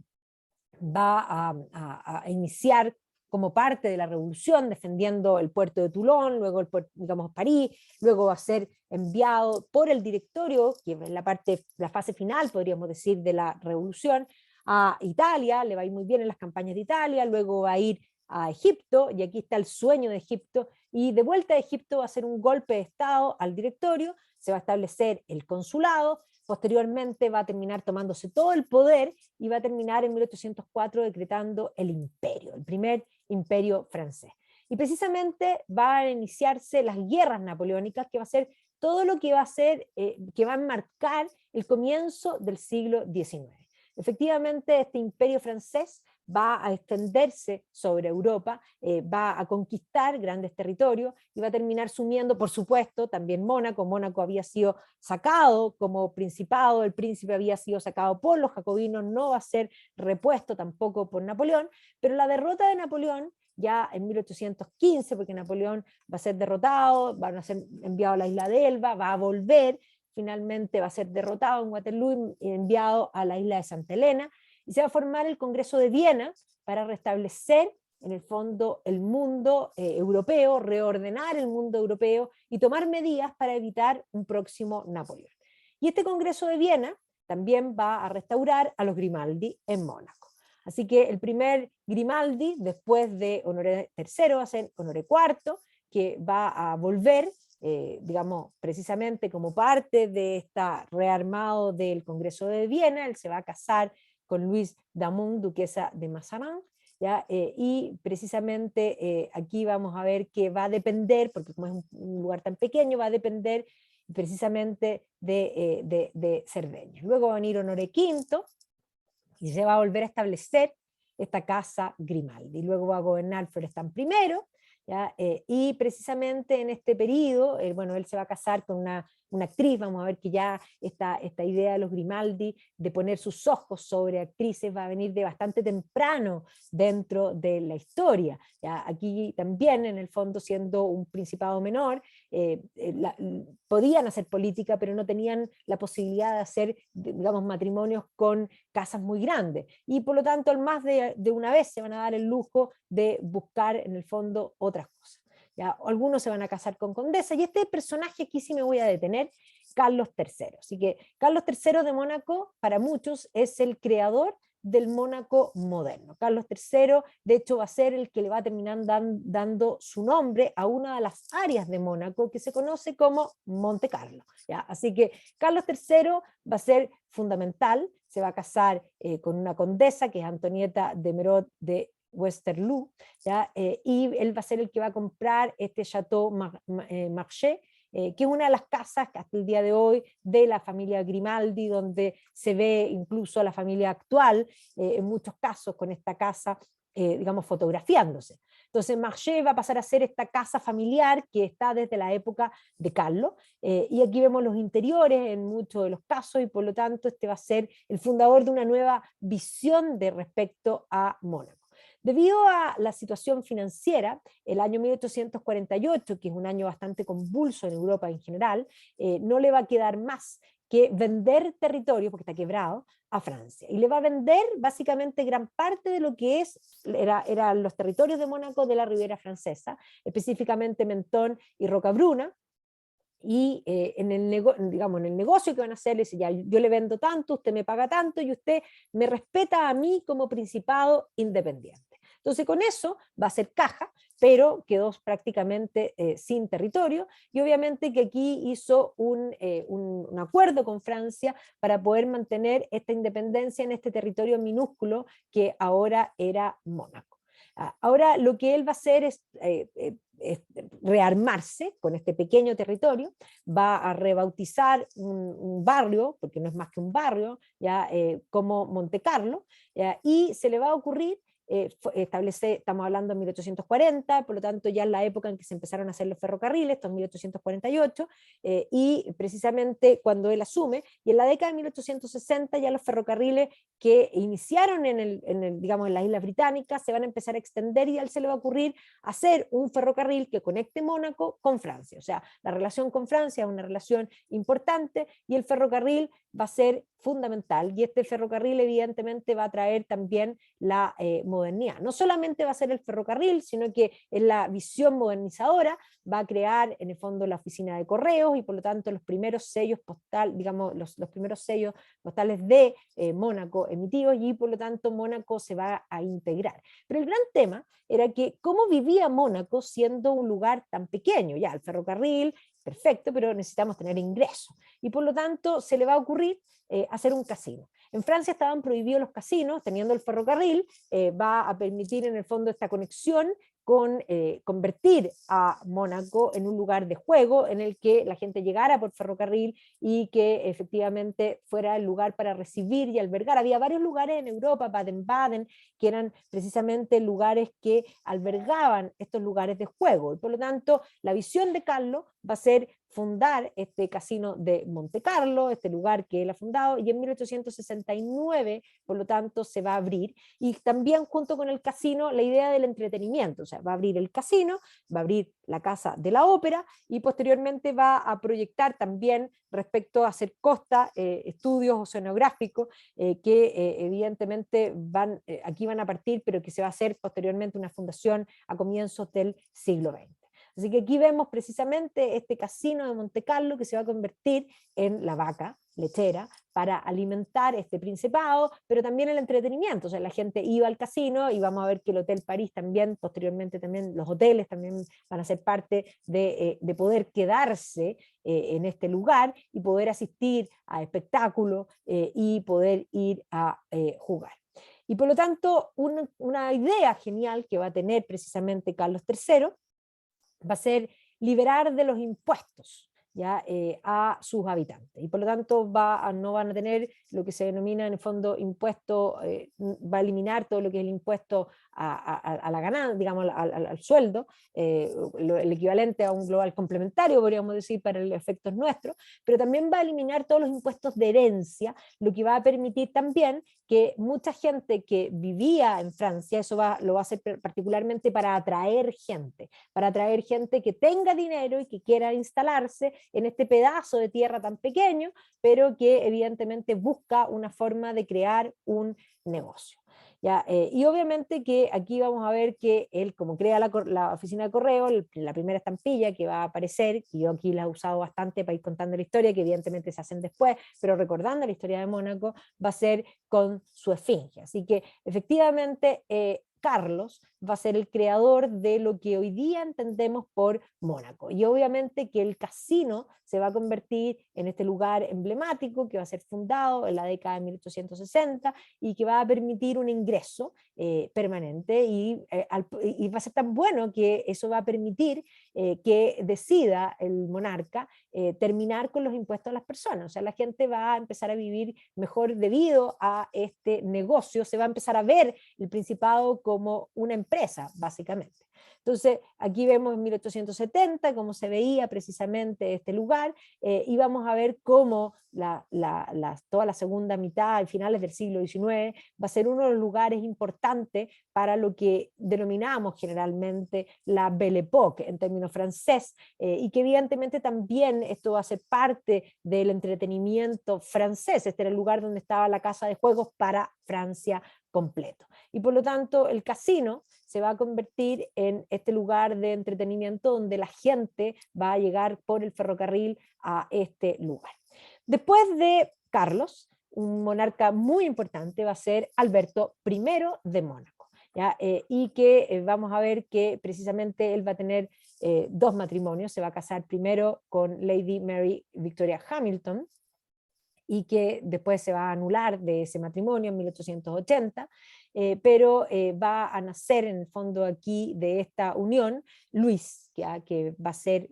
va a iniciar como parte de la revolución, defendiendo el puerto de Toulon, luego digamos, París, luego va a ser enviado por el directorio, que es la fase final, podríamos decir, de la revolución, a Italia, le va a ir muy bien en las campañas de Italia, luego va a ir a Egipto, y aquí está el sueño de Egipto, y de vuelta a Egipto va a ser un golpe de Estado al directorio, se va a establecer el consulado, posteriormente va a terminar tomándose todo el poder y va a terminar en 1804 decretando el imperio, el primer imperio francés. Y precisamente van a iniciarse las guerras napoleónicas, que va a ser todo lo que va a ser, que va a marcar el comienzo del siglo XIX. Efectivamente, este imperio francés va a extenderse sobre Europa, va a conquistar grandes territorios y va a terminar sumiendo, por supuesto, también Mónaco. Mónaco había sido sacado como principado, el príncipe había sido sacado por los jacobinos, no va a ser repuesto tampoco por Napoleón, pero la derrota de Napoleón ya en 1815, porque Napoleón va a ser derrotado, van a ser enviado a la isla de Elba, va a volver, finalmente va a ser derrotado en Waterloo y enviado a la isla de Santa Elena, y se va a formar el Congreso de Viena para restablecer en el fondo el mundo europeo, reordenar el mundo europeo y tomar medidas para evitar un próximo Napoleón. Y este Congreso de Viena también va a restaurar a los Grimaldi en Mónaco. Así que el primer Grimaldi, después de Honoré III, va a ser Honoré IV, que va a volver, digamos, precisamente como parte de este rearmado del Congreso de Viena. Él se va a casar con Louise d'Amont, duquesa de Mazarin, ¿ya? Y precisamente aquí vamos a ver que va a depender, porque como es un lugar tan pequeño, va a depender precisamente de Cerdeña. Luego va a venir Honoré V, y se va a volver a establecer esta casa Grimaldi. Luego va a gobernar Florestan I, ¿ya? Y precisamente en este periodo, bueno, él se va a casar con una actriz. Vamos a ver que ya esta idea de los Grimaldi de poner sus ojos sobre actrices va a venir de bastante temprano dentro de la historia. ¿Ya? Aquí también, en el fondo, siendo un principado menor, podían hacer política, pero no tenían la posibilidad de hacer, digamos, matrimonios con casas muy grandes. Y por lo tanto, al más de una vez se van a dar el lujo de buscar, en el fondo, otras cosas. ¿Ya? Algunos se van a casar con condesa, y este personaje aquí sí me voy a detener, Carlos III. Así que Carlos III de Mónaco, para muchos, es el creador del Mónaco moderno. Carlos III, de hecho, va a ser el que le va a terminar dando su nombre a una de las áreas de Mónaco que se conoce como Monte Carlo. ¿Ya? Así que Carlos III va a ser fundamental, se va a casar con una condesa que es Antonieta de Merode de Westerlo, ¿ya? Y él va a ser el que va a comprar este Chateau Marché, que es una de las casas que hasta el día de hoy de la familia Grimaldi, donde se ve incluso a la familia actual, en muchos casos con esta casa, digamos, fotografiándose. Entonces Marché va a pasar a ser esta casa familiar que está desde la época de Carlos, y aquí vemos los interiores en muchos de los casos, y por lo tanto este va a ser el fundador de una nueva visión de respecto a Mónaco. Debido a la situación financiera, el año 1848, que es un año bastante convulso en Europa en general, no le va a quedar más que vender territorio, porque está quebrado, a Francia. Y le va a vender básicamente gran parte de lo que eran los territorios de Mónaco de la Ribera Francesa, específicamente Mentón y Rocabruna. Y digamos, en el negocio que van a hacer, dice, ya, yo le vendo tanto, usted me paga tanto y usted me respeta a mí como principado independiente. Entonces con eso va a ser caja, pero quedó prácticamente sin territorio, y obviamente que aquí hizo un acuerdo con Francia para poder mantener esta independencia en este territorio minúsculo que ahora era Mónaco. Ahora lo que él va a hacer es rearmarse con este pequeño territorio, va a rebautizar un barrio, porque no es más que un barrio, ya, como Monte Carlo, ya, y se le va a ocurrir estamos hablando de 1840, por lo tanto ya es la época en que se empezaron a hacer los ferrocarriles, esto es 1848, y precisamente cuando él asume, y en la década de 1860 ya los ferrocarriles que iniciaron digamos, en las Islas Británicas se van a empezar a extender, y a él se le va a ocurrir hacer un ferrocarril que conecte Mónaco con Francia. O sea, la relación con Francia es una relación importante, y el ferrocarril va a ser fundamental, y este ferrocarril evidentemente va a traer también la modernidad. No solamente va a ser el ferrocarril, sino que en la visión modernizadora va a crear en el fondo la oficina de correos, y por lo tanto los primeros sellos postales, digamos, los primeros sellos postales de Mónaco emitidos, y por lo tanto Mónaco se va a integrar. Pero el gran tema era que cómo vivía Mónaco siendo un lugar tan pequeño. Ya, el ferrocarril, perfecto, pero necesitamos tener ingresos, y por lo tanto se le va a ocurrir hacer un casino. En Francia estaban prohibidos los casinos, teniendo el ferrocarril, va a permitir en el fondo esta conexión con convertir a Mónaco en un lugar de juego en el que la gente llegara por ferrocarril, y que efectivamente fuera el lugar para recibir y albergar. Había varios lugares en Europa, Baden-Baden, que eran precisamente lugares que albergaban estos lugares de juego, y por lo tanto la visión de Carlos va a ser fundar este casino de Monte Carlo, este lugar que él ha fundado, y en 1869, por lo tanto, se va a abrir, y también junto con el casino la idea del entretenimiento. O sea, va a abrir el casino, va a abrir la Casa de la Ópera, y posteriormente va a proyectar también respecto a hacer costa, estudios oceanográficos, que evidentemente aquí van a partir, pero que se va a hacer posteriormente una fundación a comienzos del siglo XX. Así que aquí vemos precisamente este casino de Monte Carlo, que se va a convertir en la vaca lechera para alimentar este principado, pero también el entretenimiento. O sea, la gente iba al casino, y vamos a ver que el Hotel París también, posteriormente también los hoteles también van a ser parte de poder quedarse en este lugar, y poder asistir a espectáculos, y poder ir a jugar. Y por lo tanto, una idea genial que va a tener precisamente Carlos III va a ser liberar de los impuestos, ¿ya? A sus habitantes, y por lo tanto no van a tener lo que se denomina en el fondo impuesto, va a eliminar todo lo que es el impuesto a la ganancia, digamos, al sueldo, el equivalente a un global complementario, podríamos decir, para los efectos nuestros, pero también va a eliminar todos los impuestos de herencia, lo que va a permitir también que mucha gente que vivía en Francia, lo va a hacer particularmente para atraer gente que tenga dinero y que quiera instalarse en este pedazo de tierra tan pequeño, pero que evidentemente busca una forma de crear un negocio. ¿Ya? Y obviamente que aquí vamos a ver que él, como crea la oficina de correo, la primera estampilla que va a aparecer, y yo aquí la he usado bastante para ir contando la historia, que evidentemente se hacen después, pero recordando la historia de Mónaco, va a ser con su esfinge. Así que efectivamente Carlos va a ser el creador de lo que hoy día entendemos por Mónaco. Y obviamente que el casino se va a convertir en este lugar emblemático que va a ser fundado en la década de 1860 y que va a permitir un ingreso permanente y va a ser tan bueno que eso va a permitir que decida el monarca terminar con los impuestos a las personas. O sea, la gente va a empezar a vivir mejor debido a este negocio, se va a empezar a ver el Principado como una empresa, básicamente. Entonces, aquí vemos en 1870 cómo se veía precisamente este lugar, y vamos a ver cómo toda la segunda mitad y finales del siglo XIX va a ser uno de los lugares importantes para lo que denominamos generalmente la Belle Époque en términos francés, y que evidentemente también esto va a ser parte del entretenimiento francés. Este era el lugar donde estaba la casa de juegos para Francia completo. Y por lo tanto el casino se va a convertir en este lugar de entretenimiento donde la gente va a llegar por el ferrocarril a este lugar. Después de Carlos, un monarca muy importante va a ser Alberto I de Mónaco, ¿ya? Y que vamos a ver que precisamente él va a tener dos matrimonios, se va a casar primero con Lady Mary Victoria Hamilton, y que después se va a anular de ese matrimonio en 1880, pero va a nacer en el fondo aquí de esta unión Luis, que va a ser,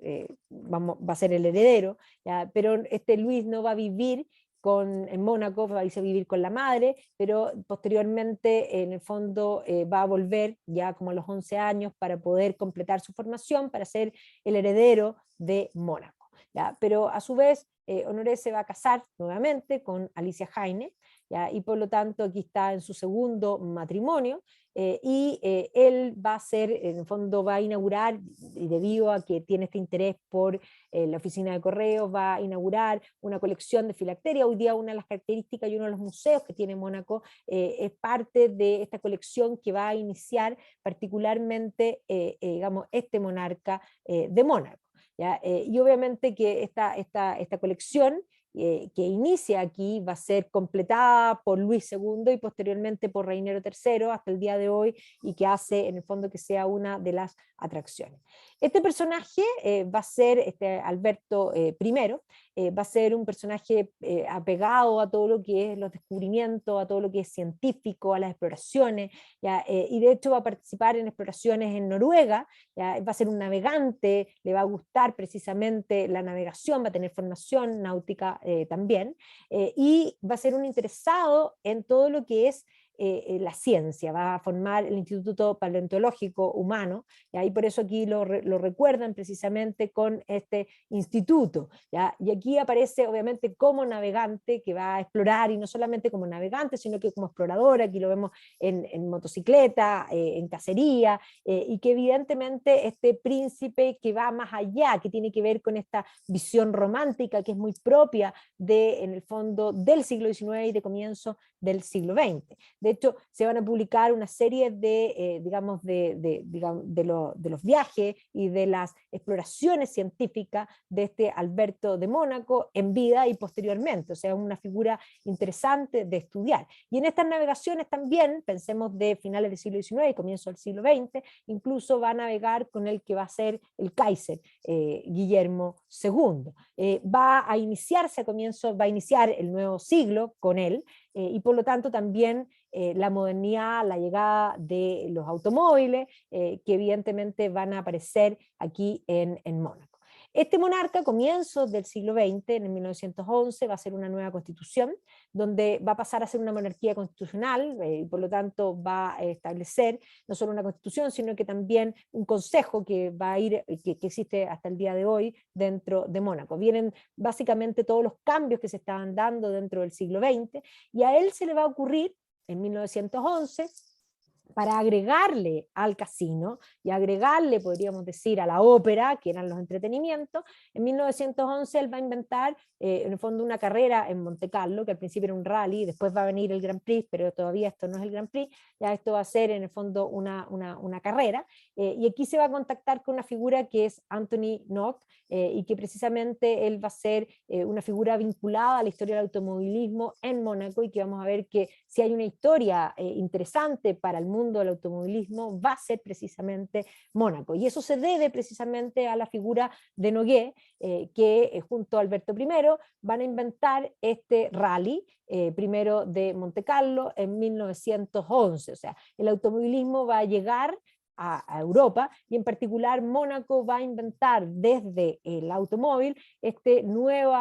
va a ser el heredero, ¿ya? Pero este Luis no va a vivir en Mónaco, va a irse a vivir con la madre, pero posteriormente en el fondo va a volver ya como a los 11 años para poder completar su formación, para ser el heredero de Mónaco. ¿Ya? Pero a su vez Honoré se va a casar nuevamente con Alicia Heine, ¿ya? Y por lo tanto aquí está en su segundo matrimonio, él va a ser, en el fondo va a inaugurar, y debido a que tiene este interés por la oficina de correos, va a inaugurar una colección de filacteria. Hoy día una de las características y uno de los museos que tiene Mónaco es parte de esta colección que va a iniciar particularmente digamos, este monarca de Mónaco. ¿Ya? Y obviamente que esta colección que inicia aquí va a ser completada por Luis II y posteriormente por Reinero III hasta el día de hoy, y que hace en el fondo que sea una de las atracciones. Este personaje va a ser Alberto I, va a ser un personaje apegado a todo lo que es los descubrimientos, a todo lo que es científico, a las exploraciones, ¿ya? Y de hecho va a participar en exploraciones en Noruega, ¿ya? Va a ser un navegante, le va a gustar precisamente la navegación, va a tener formación náutica también, y va a ser un interesado en todo lo que es la ciencia, va a formar el Instituto Paleontológico Humano, ¿ya? Y por eso aquí lo recuerdan precisamente con este instituto, ¿ya? Y aquí aparece obviamente como navegante que va a explorar, y no solamente como navegante, sino que como explorador. Aquí lo vemos en motocicleta, en cacería, y que evidentemente este príncipe que va más allá, que tiene que ver con esta visión romántica que es muy propia en el fondo del siglo XIX y de comienzo del siglo XX. De hecho, se van a publicar una serie digamos, de los viajes y de las exploraciones científicas de este Alberto de Mónaco en vida y posteriormente, o sea, una figura interesante de estudiar. Y en estas navegaciones también, pensemos de finales del siglo XIX y comienzo del siglo XX, incluso va a navegar con el que va a ser el Kaiser, Guillermo II. Va a iniciarse a comienzo, va a iniciar el nuevo siglo con él, y por lo tanto también la modernidad, la llegada de los automóviles, que evidentemente van a aparecer aquí en Mónaco. Este monarca, a comienzos del siglo XX, en el 1911, va a hacer una nueva constitución, donde va a pasar a ser una monarquía constitucional, y por lo tanto va a establecer no solo una constitución, sino que también un consejo que va a ir, que existe hasta el día de hoy dentro de Mónaco. Vienen básicamente todos los cambios que se estaban dando dentro del siglo XX, y a él se le va a ocurrir, en 1911, para agregarle al casino y agregarle, podríamos decir, a la ópera, que eran los entretenimientos, en 1911 él va a inventar, en el fondo, una carrera en Monte Carlo, que al principio era un rally, después va a venir el Grand Prix, pero todavía esto no es el Grand Prix, ya esto va a ser en el fondo una carrera, y aquí se va a contactar con una figura que es Anthony Nock, y que precisamente él va a ser una figura vinculada a la historia del automovilismo en Mónaco, y que vamos a ver que si hay una historia interesante para el mundo del automovilismo, va a ser precisamente Mónaco. Y eso se debe precisamente a la figura de Nogué, que junto a Alberto I van a inventar este rally, primero de Monte Carlo en 1911. O sea, el automovilismo va a llegar a Europa, y en particular Mónaco va a inventar desde el automóvil este nuevo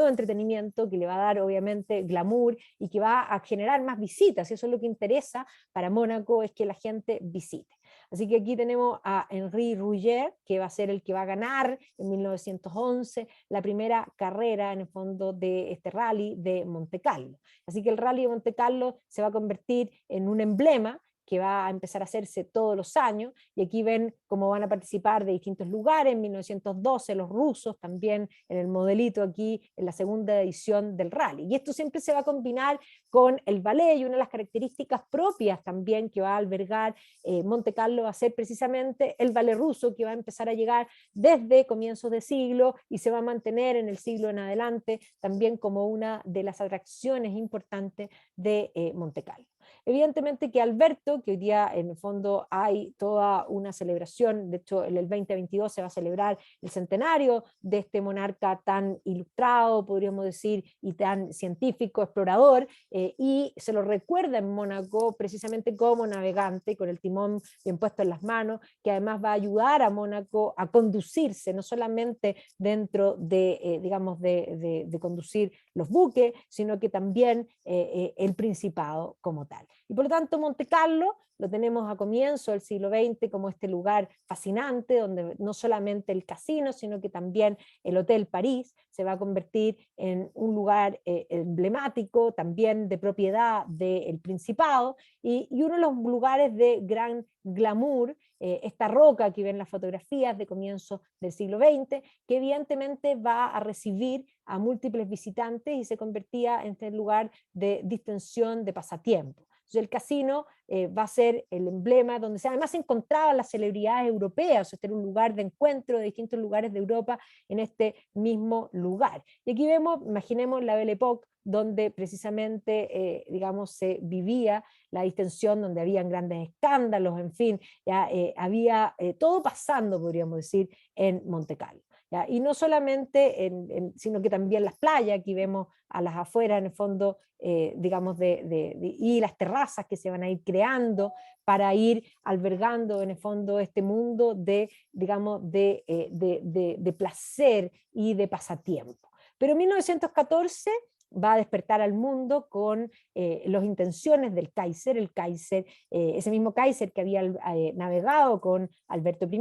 entretenimiento que le va a dar obviamente glamour y que va a generar más visitas, y eso es lo que interesa para Mónaco, es que la gente visite. Así que aquí tenemos a Henri Rougier, que va a ser el que va a ganar en 1911 la primera carrera en el fondo de este rally de Monte Carlo. Así que el rally de Monte Carlo se va a convertir en un emblema que va a empezar a hacerse todos los años, y aquí ven cómo van a participar de distintos lugares. En 1912 los rusos también en el modelito aquí en la segunda edición del rally, y esto siempre se va a combinar con el ballet, y una de las características propias también que va a albergar Monte Carlo va a ser precisamente el ballet ruso, que va a empezar a llegar desde comienzos de siglo y se va a mantener en el siglo en adelante también como una de las atracciones importantes de Monte Carlo. Evidentemente que Alberto, que hoy día en el fondo hay toda una celebración, de hecho en el 2022 se va a celebrar el centenario de este monarca tan ilustrado, podríamos decir, y tan científico, explorador, y se lo recuerda en Mónaco precisamente como navegante, con el timón bien puesto en las manos, que además va a ayudar a Mónaco a conducirse, no solamente dentro de, digamos, de conducir los buques, sino que también el Principado como tal. Y por lo tanto Monte Carlo lo tenemos a comienzo del siglo XX como este lugar fascinante, donde no solamente el casino, sino que también el Hotel París se va a convertir en un lugar emblemático, también de propiedad del Principado, y uno de los lugares de gran glamour, esta roca que ven las fotografías de comienzo del siglo XX, que evidentemente va a recibir a múltiples visitantes y se convertía en este lugar de distensión, de pasatiempo. Entonces el casino va a ser el emblema donde además se encontraban las celebridades europeas, o sea, este era un lugar de encuentro de distintos lugares de Europa en este mismo lugar. Y aquí vemos, imaginemos la Belle Époque, donde precisamente, digamos, se vivía la distensión, donde habían grandes escándalos, en fin, ya había todo pasando, podríamos decir, en Monte Carlo. ¿Ya? Y no solamente, sino que también las playas, aquí vemos a las afueras, en el fondo, digamos, y las terrazas que se van a ir creando para ir albergando, en el fondo, este mundo de, digamos, de placer y de pasatiempo. Pero en 1914 va a despertar al mundo con las intenciones del Kaiser, ese mismo Kaiser que había navegado con Alberto I,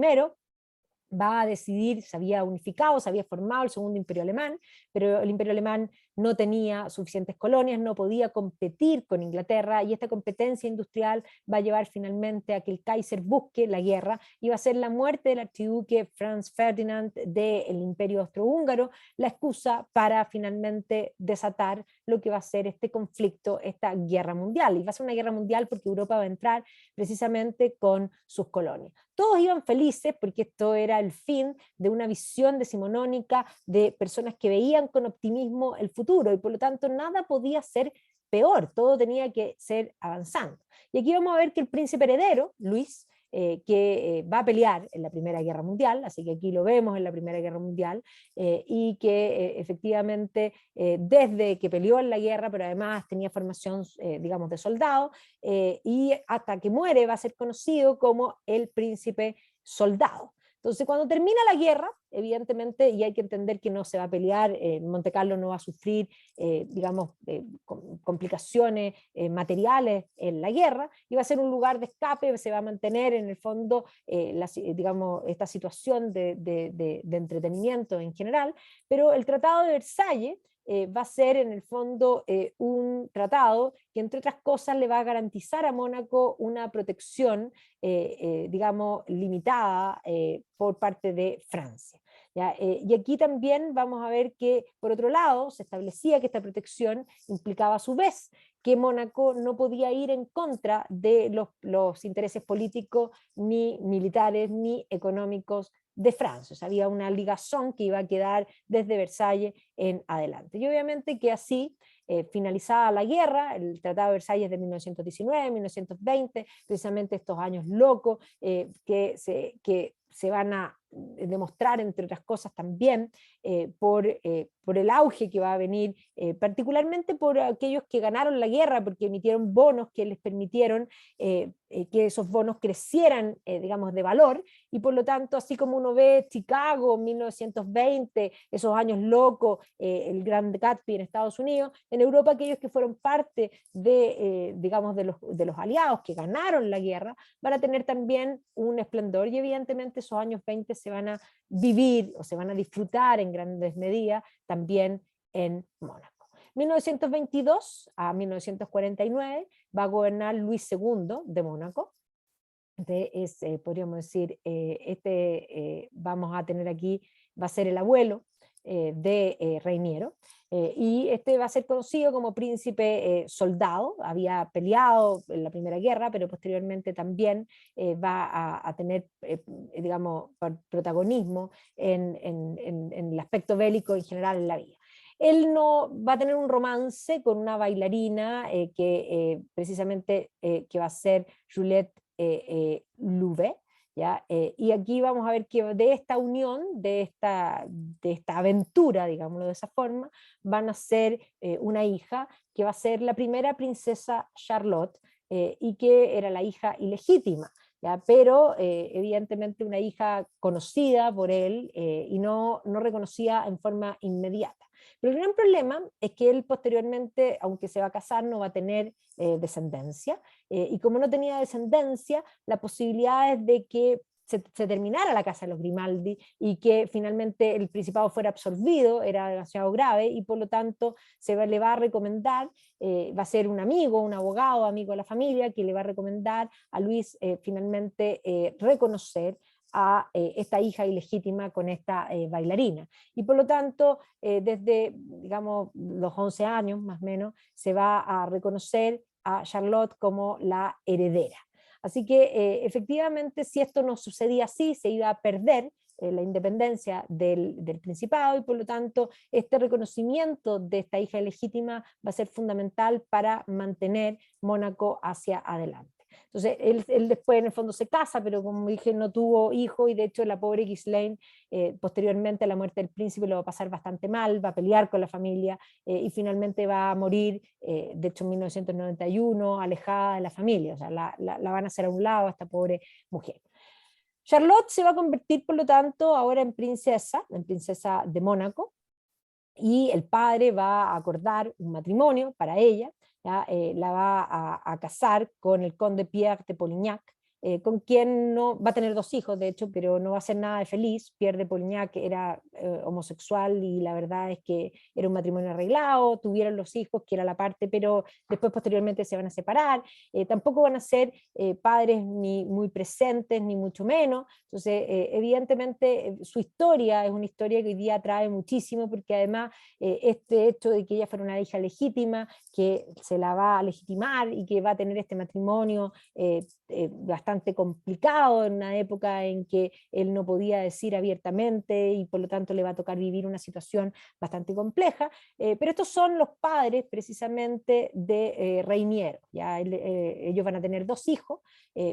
va a decidir, se había unificado, se había formado el segundo imperio alemán, pero el imperio alemán no tenía suficientes colonias, no podía competir con Inglaterra, y esta competencia industrial va a llevar finalmente a que el Kaiser busque la guerra, y va a ser la muerte del archiduque Franz Ferdinand del imperio austrohúngaro la excusa para finalmente desatar lo que va a ser este conflicto, esta guerra mundial, y va a ser una guerra mundial porque Europa va a entrar precisamente con sus colonias. Todos iban felices porque esto era el fin de una visión decimonónica de personas que veían con optimismo el futuro, y por lo tanto nada podía ser peor, todo tenía que ser avanzando. Y aquí vamos a ver que el príncipe heredero, Luis, que va a pelear en la Primera Guerra Mundial, así que aquí lo vemos en la Primera Guerra Mundial, y que efectivamente desde que peleó en la guerra, pero además tenía formación, digamos, de soldado, y hasta que muere va a ser conocido como el príncipe soldado. Entonces, cuando termina la guerra, evidentemente, y hay que entender que no se va a pelear, Monte Carlo no va a sufrir, digamos, complicaciones materiales en la guerra, y va a ser un lugar de escape, se va a mantener en el fondo, digamos, esta situación de entretenimiento en general, pero el Tratado de Versalles va a ser en el fondo un tratado que entre otras cosas le va a garantizar a Mónaco una protección, digamos, limitada por parte de Francia. ¿Ya? Y aquí también vamos a ver que, por otro lado, se establecía que esta protección implicaba a su vez que Mónaco no podía ir en contra de los intereses políticos, ni militares, ni económicos de Francia. O sea, había una ligazón que iba a quedar desde Versalles en adelante. Y obviamente que así, finalizada la guerra, el Tratado de Versalles de 1919, 1920, precisamente estos años locos que se van a demostrar, entre otras cosas, también por el auge que va a venir, particularmente por aquellos que ganaron la guerra, porque emitieron bonos que les permitieron que esos bonos crecieran, digamos, de valor, y por lo tanto, así como uno ve Chicago, 1920, esos años locos, el Gran Gatsby en Estados Unidos, en Europa aquellos que fueron parte de, digamos, de los aliados que ganaron la guerra, van a tener también un esplendor, y evidentemente esos años 20 se van a vivir o se van a disfrutar en grandes medidas también en Mónaco. 1922 a 1949 va a gobernar Luis II de Mónaco. Podríamos decir, vamos a tener aquí, va a ser el abuelo de Reiniero, y este va a ser conocido como príncipe soldado, había peleado en la Primera Guerra, pero posteriormente también va a tener, digamos, protagonismo en el aspecto bélico en general en la vida. Él no va a tener un romance con una bailarina que precisamente que va a ser Juliette Louvet, ¿ya? Y aquí vamos a ver que de esta unión, de esta aventura, digámoslo de esa forma, van a ser una hija que va a ser la primera princesa Charlotte, y que era la hija ilegítima, ¿ya? Pero evidentemente una hija conocida por él y no reconocida en forma inmediata. Pero el gran problema es que él posteriormente, aunque se va a casar, no va a tener descendencia, y como no tenía descendencia, la posibilidad es de que se terminara la casa de los Grimaldi y que finalmente el principado fuera absorbido, era demasiado grave, y por lo tanto le va a recomendar, va a ser un amigo, un abogado, amigo de la familia, que le va a recomendar a Luis finalmente reconocer a esta hija ilegítima con esta bailarina. Y por lo tanto, desde, digamos, los 11 años más o menos, se va a reconocer a Charlotte como la heredera. Así que efectivamente, si esto no sucedía así, se iba a perder la independencia del Principado, y por lo tanto este reconocimiento de esta hija ilegítima va a ser fundamental para mantener Mónaco hacia adelante. Entonces él después en el fondo se casa, pero como dije no tuvo hijo, y de hecho la pobre Ghislaine posteriormente a la muerte del príncipe lo va a pasar bastante mal, va a pelear con la familia y finalmente va a morir, de hecho en 1991, alejada de la familia, o sea, la van a hacer a un lado a esta pobre mujer. Charlotte se va a convertir, por lo tanto, ahora en princesa de Mónaco, y el padre va a acordar un matrimonio para ella, ¿ya? La va a casar con el conde Pierre de Polignac, con quien no va a tener dos hijos, de hecho, pero no va a ser nada de feliz. Pierre de Polignac era homosexual, y la verdad es que era un matrimonio arreglado, tuvieron los hijos, que era la parte, pero después posteriormente se van a separar, tampoco van a ser padres ni muy presentes, ni mucho menos. Entonces, evidentemente, su historia es una historia que hoy día atrae muchísimo, porque además este hecho de que ella fuera una hija legítima, que se la va a legitimar y que va a tener este matrimonio bastante complicado en una época en que él no podía decir abiertamente, y por lo tanto le va a tocar vivir una situación bastante compleja, pero estos son los padres precisamente de Reiniero, ¿ya? Ellos van a tener dos hijos,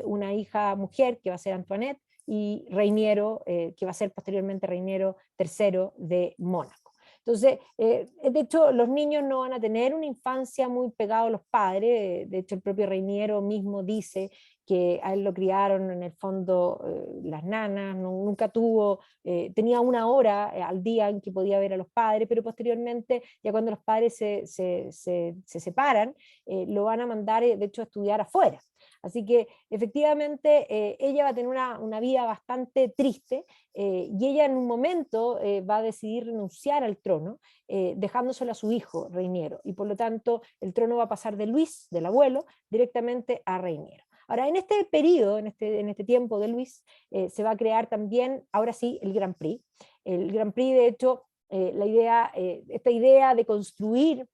una hija mujer que va a ser Antoinette, y Reiniero, que va a ser posteriormente Reiniero III de Mónaco. Entonces, de hecho, los niños no van a tener una infancia muy pegada a los padres. De hecho, el propio Reiniero mismo dice que a él lo criaron en el fondo las nanas, nunca tuvo, tenía una hora al día en que podía ver a los padres, pero posteriormente, ya cuando los padres se separan, lo van a mandar, de hecho, a estudiar afuera. Así que efectivamente ella va a tener una vida bastante triste, y ella en un momento va a decidir renunciar al trono, dejándoselo a su hijo Reiniero, y por lo tanto el trono va a pasar de Luis, del abuelo, directamente a Reiniero. Ahora, en este periodo, en este tiempo de Luis, se va a crear también, ahora sí, el Grand Prix. El Grand Prix, de hecho, esta idea de construir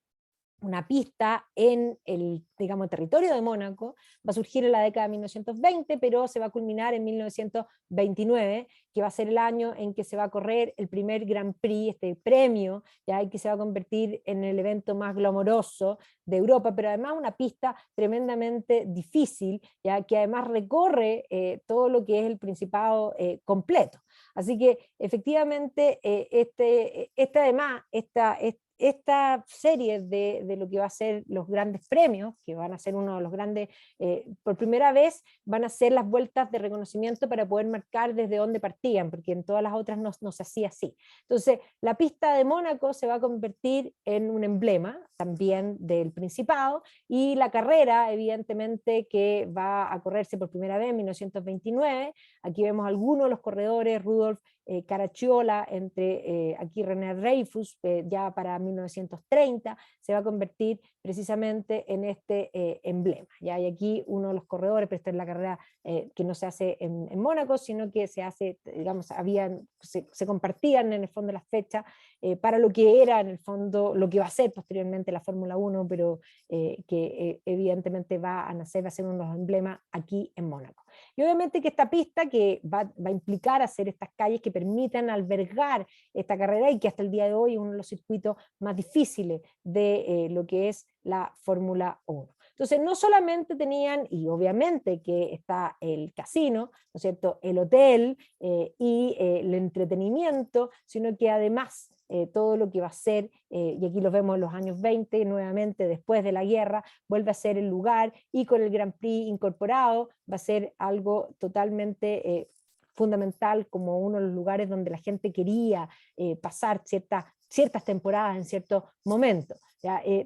una pista en el, digamos, territorio de Mónaco, va a surgir en la década de 1920, pero se va a culminar en 1929, que va a ser el año en que se va a correr el primer Grand Prix, este premio, ya que se va a convertir en el evento más glamoroso de Europa, pero además una pista tremendamente difícil, ya que además recorre todo lo que es el Principado completo. Así que efectivamente, además, esta serie de lo que va a ser los grandes premios, que van a ser uno de los grandes, por primera vez van a ser las vueltas de reconocimiento para poder marcar desde dónde partían, porque en todas las otras no se hacía así. Entonces, la pista de Mónaco se va a convertir en un emblema también del Principado, y la carrera, evidentemente, que va a correrse por primera vez en 1929. Aquí vemos algunos de los corredores: Rudolf Caracciola, aquí René Dreyfus, ya para 1930, se va a convertir precisamente en este emblema. ¿Ya? Y aquí uno de los corredores, pero esta es la carrera que no se hace en Mónaco, sino que se hace, digamos, se compartían en el fondo las fechas para lo que era en el fondo, lo que va a ser posteriormente la Fórmula 1, pero que evidentemente va a nacer, va a ser uno de los emblemas aquí en Mónaco. Y obviamente que esta pista que va a implicar hacer estas calles que permitan albergar esta carrera, y que hasta el día de hoy es uno de los circuitos más difíciles de lo que es la Fórmula 1. Entonces, no solamente tenían, y obviamente que está el casino, ¿no es cierto?, el hotel y el entretenimiento, sino que además todo lo que va a ser, y aquí los vemos en los años 20, nuevamente después de la guerra, vuelve a ser el lugar, y con el Grand Prix incorporado va a ser algo totalmente fundamental, como uno de los lugares donde la gente quería pasar ciertas temporadas en ciertos momentos.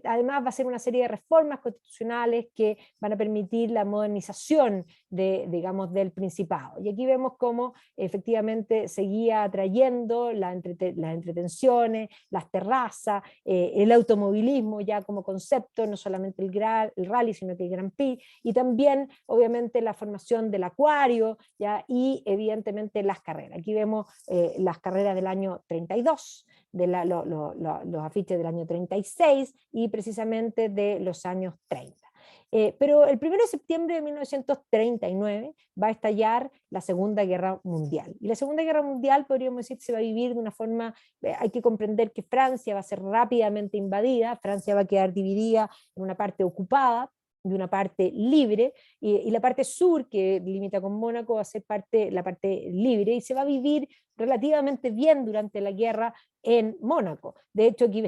Además va a ser una serie de reformas constitucionales que van a permitir la modernización digamos, del Principado. Y aquí vemos cómo efectivamente seguía atrayendo las entretenciones, las terrazas, el automovilismo ya como concepto, no solamente el rally, sino que el Grand Prix, y también obviamente la formación del acuario, ¿ya? Y evidentemente las carreras. Aquí vemos las carreras del año 32, los afiches del año 36 y precisamente de los años 30. Pero el 1 de septiembre de 1939 va a estallar la Segunda Guerra Mundial. Y la Segunda Guerra Mundial, podríamos decir, se va a vivir de una forma, hay que comprender que Francia va a ser rápidamente invadida, Francia va a quedar dividida en una parte ocupada y una parte libre, y la parte sur, que limita con Mónaco, va a ser la parte libre, y se va a vivir relativamente bien durante la guerra en Mónaco. De hecho, aquí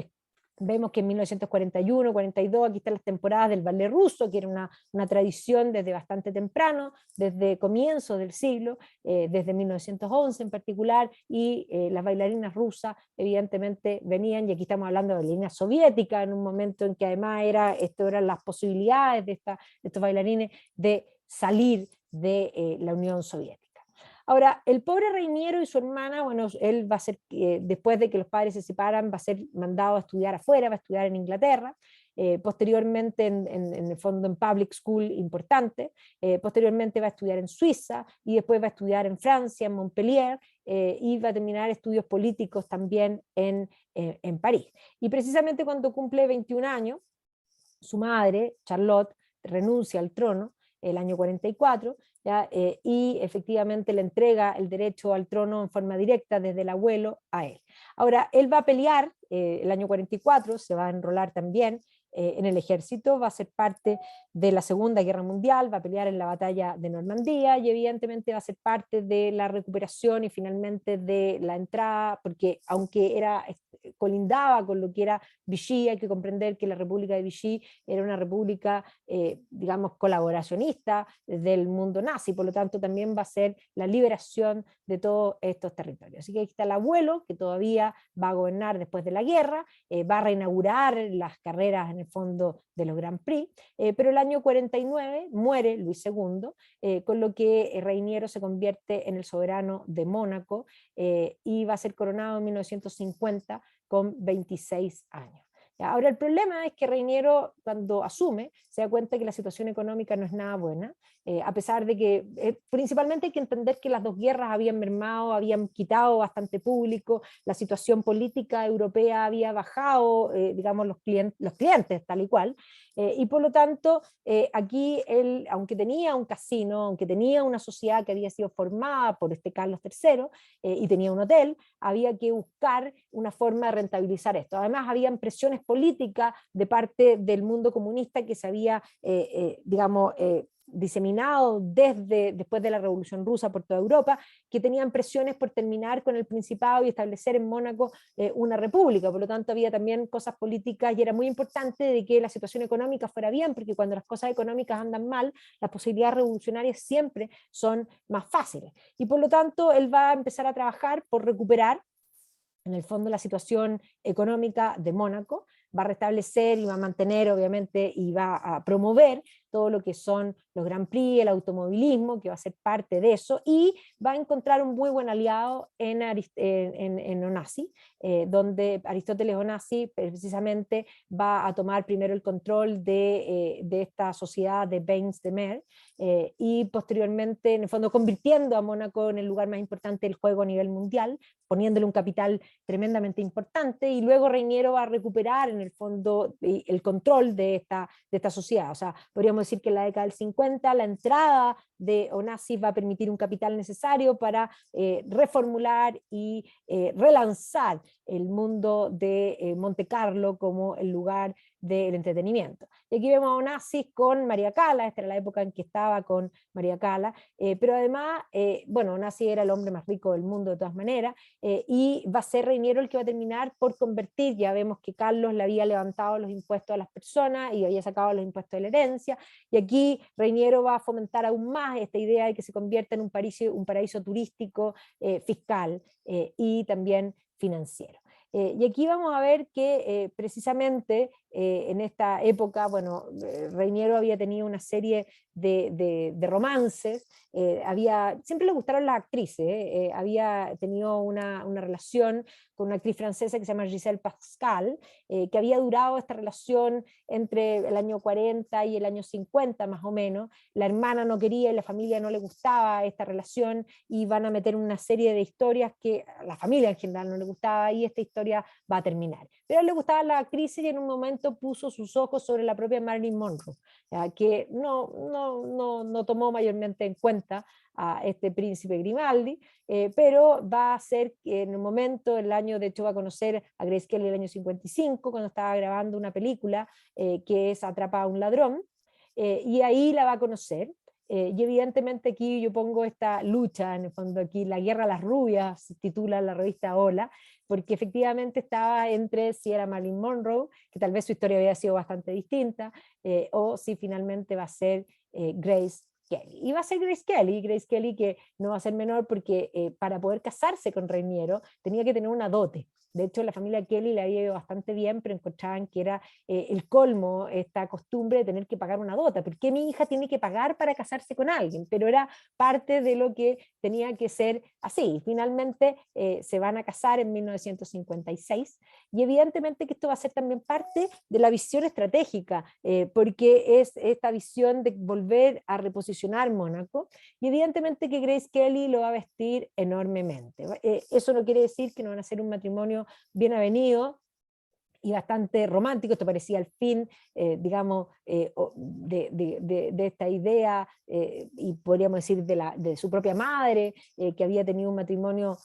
vemos que en 1941, 42, aquí están las temporadas del ballet ruso, que era una tradición desde bastante temprano, desde comienzos del siglo, desde 1911 en particular, y las bailarinas rusas evidentemente venían, y aquí estamos hablando de bailarinas soviéticas, en un momento en que además esto eran las posibilidades de estos bailarines de salir de la Unión Soviética. Ahora, el pobre Reiniero y su hermana, bueno, él va a ser, después de que los padres se separan, va a ser mandado a estudiar afuera, va a estudiar en Inglaterra, posteriormente en el fondo en public school importante, posteriormente va a estudiar en Suiza, y después va a estudiar en Francia, en Montpellier, y va a terminar estudios políticos también en París. Y precisamente cuando cumple 21 años, su madre, Charlotte, renuncia al trono el año 44, ¿ya? Y efectivamente le entrega el derecho al trono en forma directa desde el abuelo a él. Ahora, él va a pelear el año 44, se va a enrolar también en el ejército, va a ser parte de la Segunda Guerra Mundial, va a pelear en la batalla de Normandía y evidentemente va a ser parte de la recuperación y finalmente de la entrada, porque aunque colindaba con lo que era Vichy, hay que comprender que la República de Vichy era una república, digamos, colaboracionista del mundo nazi, por lo tanto también va a ser la liberación de todos estos territorios. Así que ahí está el abuelo, que todavía va a gobernar después de la guerra, va a reinaugurar las carreras en el fondo de los Grand Prix, pero el año 49 muere Luis II, con lo que Reiniero se convierte en el soberano de Mónaco y va a ser coronado en 1950 con 26 años. Ahora el problema es que Reiniero cuando asume se da cuenta que la situación económica no es nada buena, a pesar de que principalmente hay que entender que las dos guerras habían mermado, habían quitado bastante público, la situación política europea había bajado, digamos, los clientes tal y cual, y por lo tanto aquí él, aunque tenía un casino, aunque tenía una sociedad que había sido formada por Carlos III y tenía un hotel, había que buscar una forma de rentabilizar esto. Además, habían presiones políticas de parte del mundo comunista que se había, digamos, diseminado después de la Revolución Rusa por toda Europa, que tenían presiones por terminar con el Principado y establecer en Mónaco una república. Por lo tanto, había también cosas políticas y era muy importante de que la situación económica fuera bien, porque cuando las cosas económicas andan mal, las posibilidades revolucionarias siempre son más fáciles. Y por lo tanto, él va a empezar a trabajar por recuperar en el fondo la situación económica de Mónaco, va a restablecer y va a mantener obviamente y va a promover todo lo que son los Grand Prix, el automovilismo, que va a ser parte de eso, y va a encontrar un muy buen aliado en Onassis, donde Aristóteles Onassis precisamente va a tomar primero el control de esta sociedad de Bains de Mer, y posteriormente, en el fondo, convirtiendo a Mónaco en el lugar más importante del juego a nivel mundial, poniéndole un capital tremendamente importante, y luego Reiniero va a recuperar en el fondo el control de esta sociedad. O sea, podríamos decir que en la década del 50 la entrada de Onassis va a permitir un capital necesario para reformular y relanzar el mundo de Monte Carlo como el lugar del entretenimiento. Y aquí vemos a Onassis con Maria Cala, esta era la época en que estaba con Maria Cala, pero además, bueno, Onassis era el hombre más rico del mundo de todas maneras, y va a ser Reiniero el que va a terminar por convertir, ya vemos que Carlos le había levantado los impuestos a las personas y había sacado los impuestos de la herencia, y aquí Reiniero va a fomentar aún más esta idea de que se convierta en un paraíso turístico, fiscal y también financiero. Y aquí vamos a ver que precisamente en esta época, bueno, Reiniero había tenido una serie de romances, siempre le gustaron las actrices, había tenido una relación con una actriz francesa que se llama Giselle Pascal, que había durado esta relación entre el año 40 y el año 50 más o menos. La hermana no quería y la familia no le gustaba esta relación y van a meter una serie de historias que a la familia en general no le gustaba y esta historia va a terminar. Pero a él le gustaba la actriz y en un momento puso sus ojos sobre la propia Marilyn Monroe, que no tomó mayormente en cuenta a este príncipe Grimaldi, pero va a ser que en un momento, el año, de hecho va a conocer a Grace Kelly el año 55, cuando estaba grabando una película que es Atrapa a un ladrón, y ahí la va a conocer. Y evidentemente aquí yo pongo esta lucha, en el fondo aquí, la guerra a las rubias, se titula la revista Hola, porque efectivamente estaba entre si era Marilyn Monroe, que tal vez su historia había sido bastante distinta, o si finalmente va a ser Grace Kelly. Y va a ser Grace Kelly que no va a ser menor porque para poder casarse con Reiniero tenía que tener una dote. De hecho, la familia Kelly le había ido bastante bien, pero encontraban que era el colmo esta costumbre de tener que pagar una dote. ¿Por qué mi hija tiene que pagar para casarse con alguien? Pero era parte de lo que tenía que ser así. Finalmente se van a casar en 1956 y evidentemente que esto va a ser también parte de la visión estratégica, porque es esta visión de volver a reposicionar Mónaco y evidentemente que Grace Kelly lo va a vestir enormemente. Eso no quiere decir que no van a ser un matrimonio bien avenido, y bastante romántico. Esto parecía el fin, digamos, de esta idea, y podríamos decir de su propia madre, que había tenido un matrimonio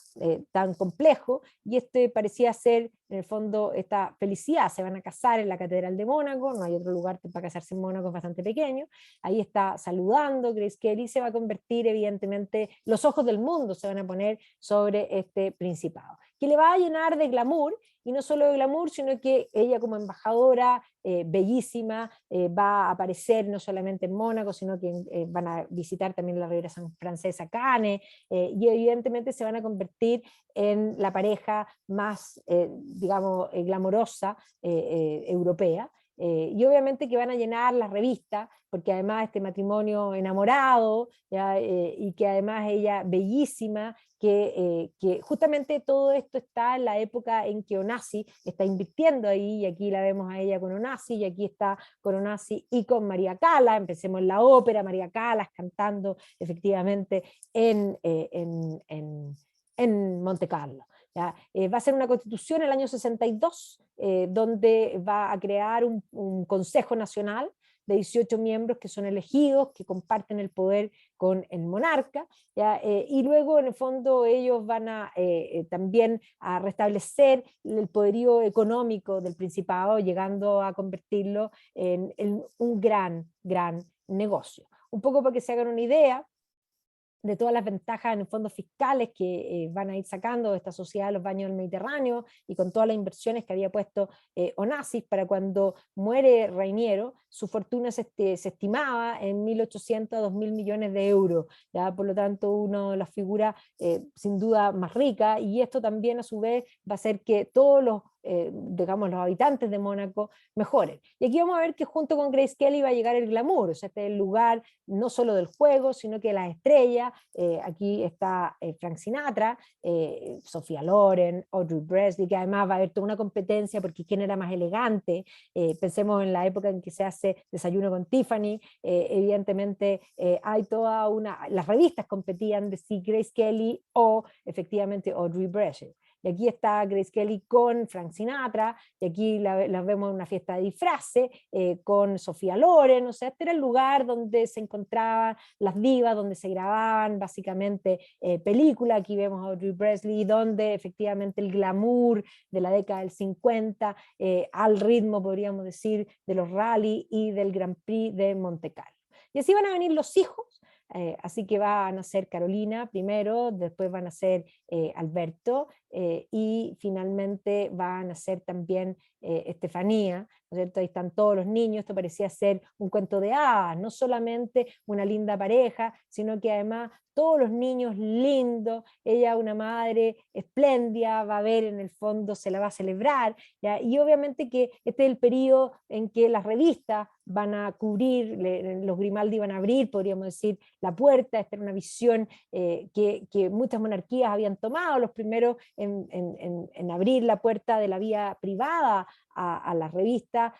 tan complejo, y este parecía ser, en el fondo, esta felicidad. Se van a casar en la Catedral de Mónaco, no hay otro lugar para casarse en Mónaco, es bastante pequeño. Ahí está saludando Grace Kelly, se va a convertir, evidentemente, los ojos del mundo se van a poner sobre este principado, que le va a llenar de glamour, y no solo de glamour, sino que ella como embajadora, bellísima, va a aparecer no solamente en Mónaco, sino que van a visitar también la Riviera Francesa, Cannes, y evidentemente se van a convertir en la pareja más, digamos, glamorosa europea. Y obviamente que van a llenar las revistas, porque además este matrimonio enamorado, ¿ya? Y que además ella bellísima, que justamente todo esto está en la época en que Onassis está invirtiendo ahí, y aquí la vemos a ella con Onassis, y aquí está con Onassis y con María Callas. Empecemos en la ópera, María Callas cantando efectivamente en Monte Carlo. ¿Ya? Va a ser una constitución en el año 62, donde va a crear un Consejo Nacional de 18 miembros que son elegidos, que comparten el poder con el monarca, ¿ya? Y luego en el fondo ellos van a también a restablecer el poderío económico del Principado, llegando a convertirlo en un gran negocio. Un poco para que se hagan una idea de todas las ventajas en el fondo fiscales que van a ir sacando de esta sociedad de los baños del Mediterráneo, y con todas las inversiones que había puesto Onassis. Para cuando muere Reiniero, su fortuna se estimaba en 1.800 a 2.000 millones de euros, ¿ya? Por lo tanto, una de las figuras sin duda más ricas, y esto también a su vez va a hacer que todos los digamos, los habitantes de Mónaco mejoren. Y aquí vamos a ver que junto con Grace Kelly va a llegar el glamour, o sea, este es el lugar no solo del juego, sino que las estrellas. Aquí está Frank Sinatra, Sofía Loren, Audrey Bresley, que además va a haber toda una competencia porque quién era más elegante. Pensemos en la época en que se hace Desayuno con Tiffany, evidentemente hay toda una, las revistas competían de si Grace Kelly o efectivamente Audrey Bresley. Y aquí está Grace Kelly con Frank Sinatra, y aquí la vemos en una fiesta de disfraces con Sofía Loren. O sea, este era el lugar donde se encontraban las divas, donde se grababan básicamente películas. Aquí vemos a Audrey Bresley, donde efectivamente el glamour de la década del 50, al ritmo, podríamos decir, de los rally y del Grand Prix de Monte Carlo. Y así van a venir los hijos. Así que va a nacer Carolina primero, después va a nacer Alberto, y finalmente va a nacer también Estefanía, ¿no es cierto? Ahí están todos los niños. Esto parecía ser un cuento de hadas, no solamente una linda pareja, sino que además todos los niños lindos. Ella, una madre espléndida, va a ver en el fondo, se la va a celebrar, ¿ya? Y obviamente que este es el periodo en que las revistas van a cubrir, los Grimaldi van a abrir, podríamos decir, la puerta. Esta era una visión que muchas monarquías habían tomado, los primeros en abrir la puerta de la vía privada a la revista,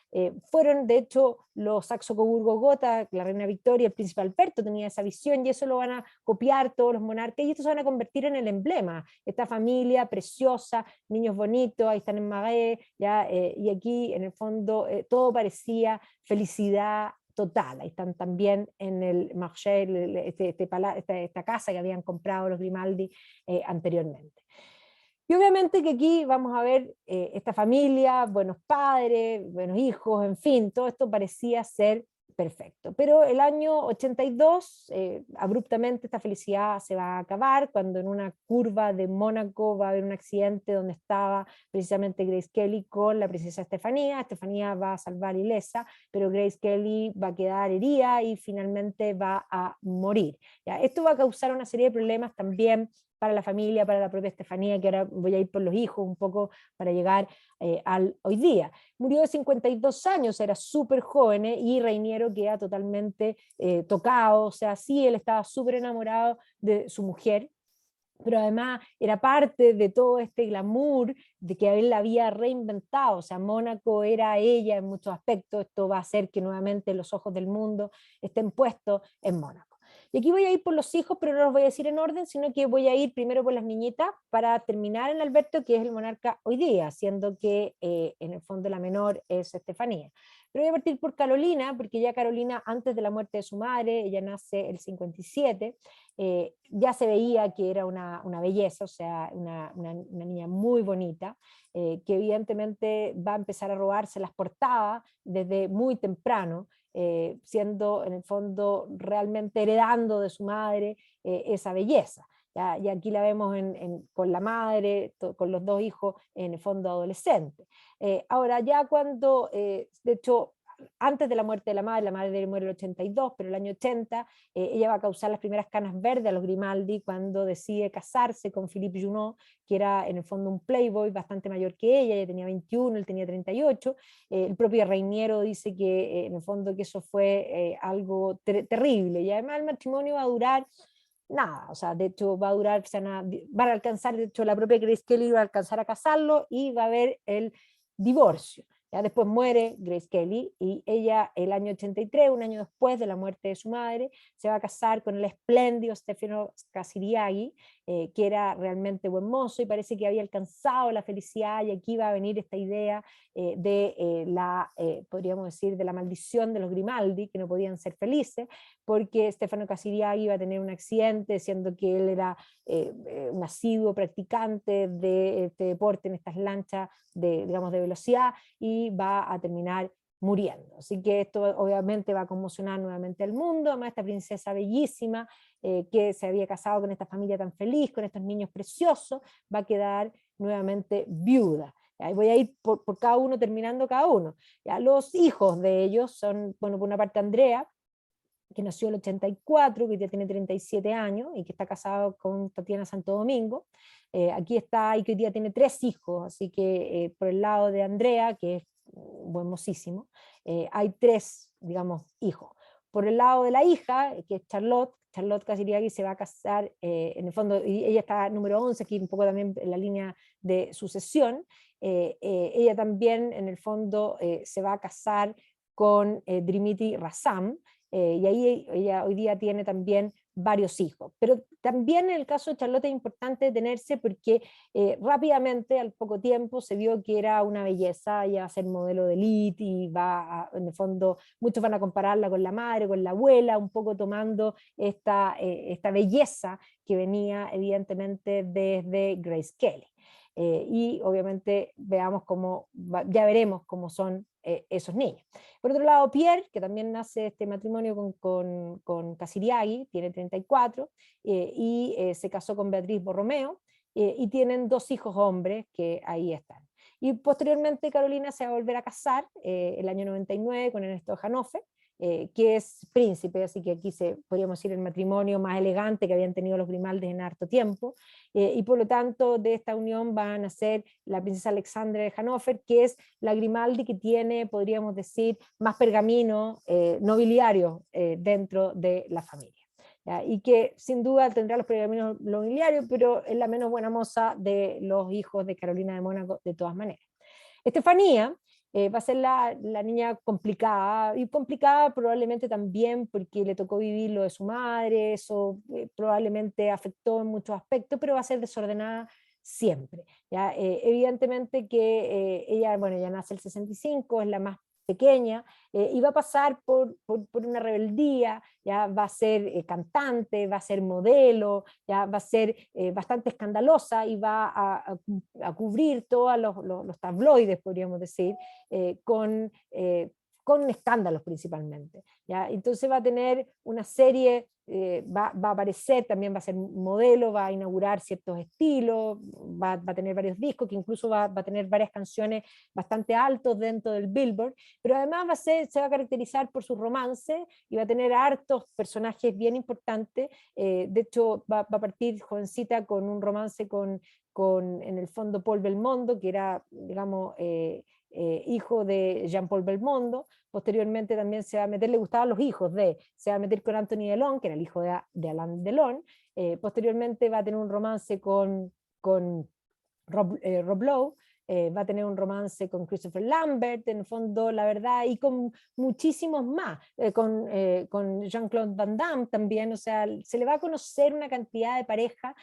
fueron de hecho los Saxo-Coburgo-Gotha, la reina Victoria, el príncipe Alberto tenía esa visión, y eso lo van a copiar todos los monarcas, y estos se van a convertir en el emblema, esta familia preciosa, niños bonitos, ahí están en Marais, ¿ya? Y aquí en el fondo todo parecía felicidad total. Ahí están también en el Marché, esta casa que habían comprado los Grimaldi anteriormente. Y obviamente que aquí vamos a ver esta familia, buenos padres, buenos hijos, en fin, todo esto parecía ser perfecto. Pero el año 82, abruptamente esta felicidad se va a acabar cuando en una curva de Mónaco va a haber un accidente donde estaba precisamente Grace Kelly con la princesa Estefanía. Estefanía va a salvar ilesa, pero Grace Kelly va a quedar herida y finalmente va a morir. ¿Ya? Esto va a causar una serie de problemas también para la familia, para la propia Estefanía, que ahora voy a ir por los hijos un poco para llegar al hoy día. Murió de 52 años, era súper joven, y Reiniero queda totalmente tocado. O sea, sí, él estaba súper enamorado de su mujer, pero además era parte de todo este glamour de que él la había reinventado. O sea, Mónaco era ella en muchos aspectos. Esto va a hacer que nuevamente los ojos del mundo estén puestos en Mónaco. Y aquí voy a ir por los hijos, pero no los voy a decir en orden, sino que voy a ir primero por las niñitas para terminar en Alberto, que es el monarca hoy día, siendo que en el fondo la menor es Estefanía. Pero voy a partir por Carolina, porque ya Carolina, antes de la muerte de su madre, ella nace el 57, ya se veía que era una belleza, o sea, una niña muy bonita, que evidentemente va a empezar a robarse las portadas desde muy temprano, siendo en el fondo realmente heredando de su madre esa belleza. ¿Ya? Y aquí la vemos con la madre, con los dos hijos en el fondo adolescentes. Ahora ya cuando, de hecho, antes de la muerte de la madre muere en el 82, pero el año 80 ella va a causar las primeras canas verdes a los Grimaldi cuando decide casarse con Philippe Junot, que era en el fondo un playboy bastante mayor que ella tenía 21, él tenía 38. El propio Reiniero dice que en el fondo que eso fue algo terrible, y además el matrimonio va a durar nada, o sea, de hecho va a durar, van a alcanzar, de hecho la propia Grace Kelly va a alcanzar a casarlo y va a haber el divorcio. Ya después muere Grace Kelly y ella el año 83, un año después de la muerte de su madre, se va a casar con el espléndido Stefano Casiriaghi, que era realmente buen mozo y parece que había alcanzado la felicidad, y aquí va a venir esta idea podríamos decir, de la maldición de los Grimaldi, que no podían ser felices, porque Stefano Casiriaghi iba a tener un accidente, siendo que él era un asiduo practicante de este deporte en estas lanchas digamos, de velocidad, y va a terminar muriendo. Así que esto obviamente va a conmocionar nuevamente al mundo. Además, esta princesa bellísima que se había casado con esta familia tan feliz, con estos niños preciosos, va a quedar nuevamente viuda. Ahí voy a ir por cada uno, terminando cada uno. ¿Ya? Los hijos de ellos son, bueno, por una parte Andrea, que nació en el 84, que ya tiene 37 años y que está casado con Tatiana Santo Domingo. Aquí está, y que hoy día tiene 3 hijos, así que por el lado de Andrea, que es buenísimo, hay 3, digamos, hijos. Por el lado de la hija, que es Charlotte Casiriaghi se va a casar, en el fondo, y ella está número 11, aquí un poco también en la línea de sucesión. Ella también, en el fondo, se va a casar con Dimitri Rassam, y ahí ella hoy día tiene también varios hijos. Pero también en el caso de Charlotte es importante detenerse porque rápidamente, al poco tiempo, se vio que era una belleza, ella va a ser modelo de elite y en el fondo, muchos van a compararla con la madre, con la abuela, un poco tomando esta belleza que venía evidentemente desde Grace Kelly. Y obviamente ya veremos cómo son esos niños. Por otro lado, Pierre, que también nace este matrimonio con Casiriaghi, tiene 34, y se casó con Beatriz Borromeo, y tienen 2 hijos hombres que ahí están. Y posteriormente Carolina se va a volver a casar el año 99 con Ernesto de Hannover, que es príncipe, así que aquí podríamos decir el matrimonio más elegante que habían tenido los Grimaldi en harto tiempo, y por lo tanto de esta unión van a nacer la princesa Alexandra de Hannover, que es la Grimaldi que tiene, podríamos decir, más pergamino nobiliario dentro de la familia. ¿Ya? Y que sin duda tendrá los pergaminos nobiliarios, pero es la menos buena moza de los hijos de Carolina de Mónaco de todas maneras. Estefanía va a ser la niña complicada, y complicada probablemente también porque le tocó vivir lo de su madre, eso probablemente afectó en muchos aspectos, pero va a ser desordenada siempre. ¿Ya? Evidentemente que ella, bueno, ya nace el 65, es la más pequeña, y va a pasar por una rebeldía, ya va a ser cantante, va a ser modelo, ya va a ser bastante escandalosa, y va a cubrir todos los tabloides, podríamos decir, con escándalos principalmente. ¿Ya? Entonces va a tener una serie, va a aparecer, también va a ser modelo, va a inaugurar ciertos estilos, va a tener varios discos, que incluso va a tener varias canciones bastante altos dentro del Billboard, pero además se va a caracterizar por su romance y va a tener hartos personajes bien importantes. De hecho va a partir jovencita con un romance con en el fondo Paul Belmondo, que era, digamos, hijo de Jean-Paul Belmondo. Posteriormente también se va a meter, le gustaban los hijos se va a meter con Anthony Delon, que era el hijo de Alain Delon. Posteriormente va a tener un romance con Rob Lowe, va a tener un romance con Christopher Lambert, en el fondo, la verdad, y con muchísimos más, con Jean-Claude Van Damme también, o sea, se le va a conocer una cantidad de pareja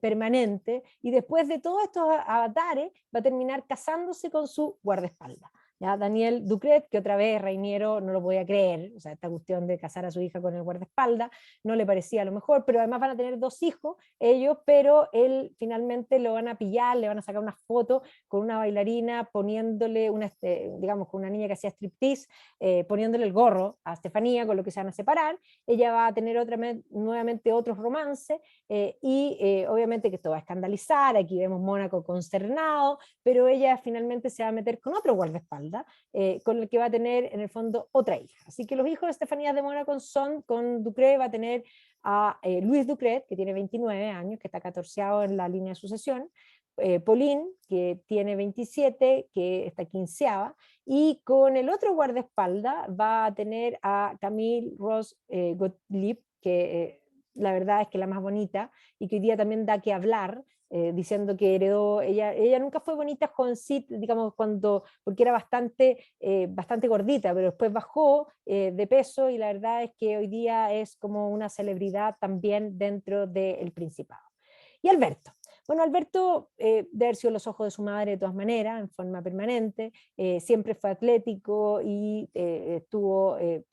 permanente, y después de todos estos avatares va a terminar casándose con su guardaespaldas. ¿Ya? Daniel Ducret, que otra vez Reiniero no lo podía creer, o sea, esta cuestión de casar a su hija con el guardaespaldas no le parecía a lo mejor, pero además van a tener 2 hijos ellos, pero él finalmente lo van a pillar, le van a sacar una foto con una bailarina poniéndole una, digamos, con una niña que hacía striptease, poniéndole el gorro a Estefanía, con lo que se van a separar. Ella va a tener nuevamente otros romances, obviamente que esto va a escandalizar, aquí vemos Mónaco consternado, pero ella finalmente se va a meter con otro guardaespaldas, con el que va a tener en el fondo otra hija. Así que los hijos de Estefanía de Mónaco son, con Ducret va a tener a Luis Ducret, que tiene 29 años, que está 14º en la línea de sucesión, Pauline, que tiene 27, que está 15ª, y con el otro guardaespaldas va a tener a Camille Rose Gottlieb, que la verdad es que la más bonita, y que hoy día también da que hablar, diciendo que heredó, ella nunca fue bonita jovencita, digamos, porque era bastante gordita, pero después bajó de peso, y la verdad es que hoy día es como una celebridad también dentro del Principado. Y Alberto. Bueno, Alberto debe haber sido los ojos de su madre de todas maneras, en forma permanente, siempre fue atlético y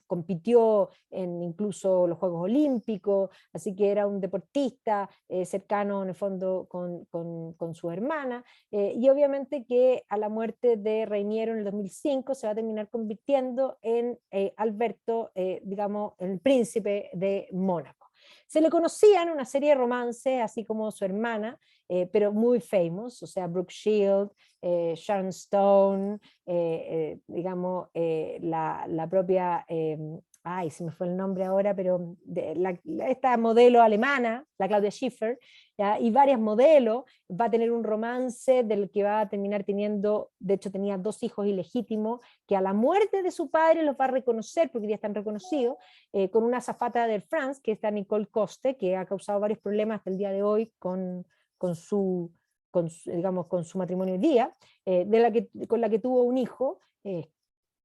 compitió en incluso los Juegos Olímpicos, así que era un deportista cercano en el fondo con su hermana, y obviamente que a la muerte de Reiniero en el 2005 se va a terminar convirtiendo en Alberto, digamos, el príncipe de Mónaco. Se le conocían una serie de romances, así como su hermana, pero muy famous, o sea, Brooke Shields, Sharon Stone, digamos, la propia, ay, se me fue el nombre ahora, pero esta modelo alemana, la Claudia Schiffer, ¿ya? Y varias modelos, va a tener un romance del que va a terminar teniendo, de hecho tenía 2 hijos ilegítimos, que a la muerte de su padre los va a reconocer, porque ya están reconocidos, con una azafata de Air France, que es la Nicole Coste, que ha causado varios problemas hasta el día de hoy digamos, con su matrimonio hoy día, con la que tuvo un hijo,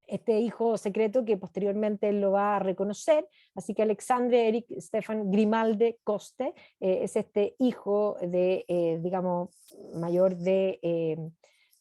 este hijo secreto que posteriormente él lo va a reconocer, así que Alexandre Eric Stefan Grimalde Coste es este hijo digamos, mayor de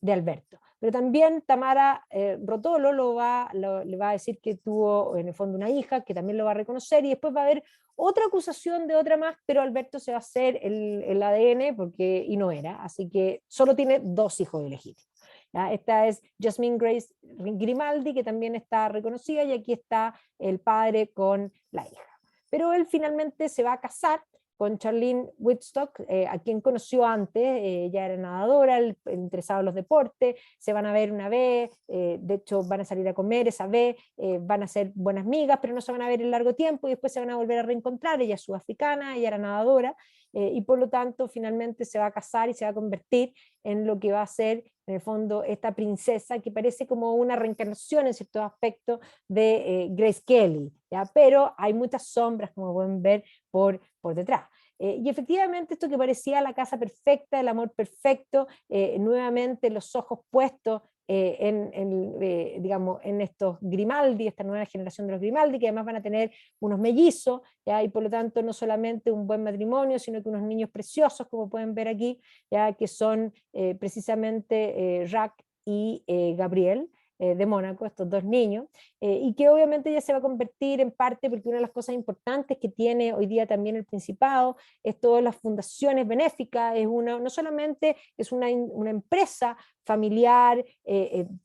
Alberto. Pero también Tamara Rotolo le va a decir que tuvo en el fondo una hija, que también lo va a reconocer, y después va a haber otra acusación de otra más, pero Alberto se va a hacer el ADN y no era, así que solo tiene 2 hijos ilegítimos. ¿Ya? Esta es Jasmine Grace Grimaldi, que también está reconocida, y aquí está el padre con la hija. Pero él finalmente se va a casar con Charlene Whitstock, a quien conoció antes, ella era nadadora, interesada en los deportes, se van a ver una vez, de hecho van a salir a comer esa vez, van a ser buenas amigas, pero no se van a ver en largo tiempo, y después se van a volver a reencontrar. Ella es sudafricana, ella era nadadora, y por lo tanto finalmente se va a casar y se va a convertir en lo que va a ser en el fondo esta princesa, que parece como una reencarnación en ciertos aspectos de Grace Kelly, ¿ya? Pero hay muchas sombras, como pueden ver, por detrás. Y efectivamente esto que parecía la casa perfecta, el amor perfecto, nuevamente los ojos puestos digamos, en estos Grimaldi, esta nueva generación de los Grimaldi, que además van a tener unos mellizos, ¿ya? Y por lo tanto no solamente un buen matrimonio, sino que unos niños preciosos, como pueden ver aquí, ¿ya? Que son precisamente Jacques y Gabriel, de Mónaco, estos 2 niños, y que obviamente ella se va a convertir en parte, porque una de las cosas importantes que tiene hoy día también el Principado es todas las fundaciones benéficas, no solamente es una empresa familiar,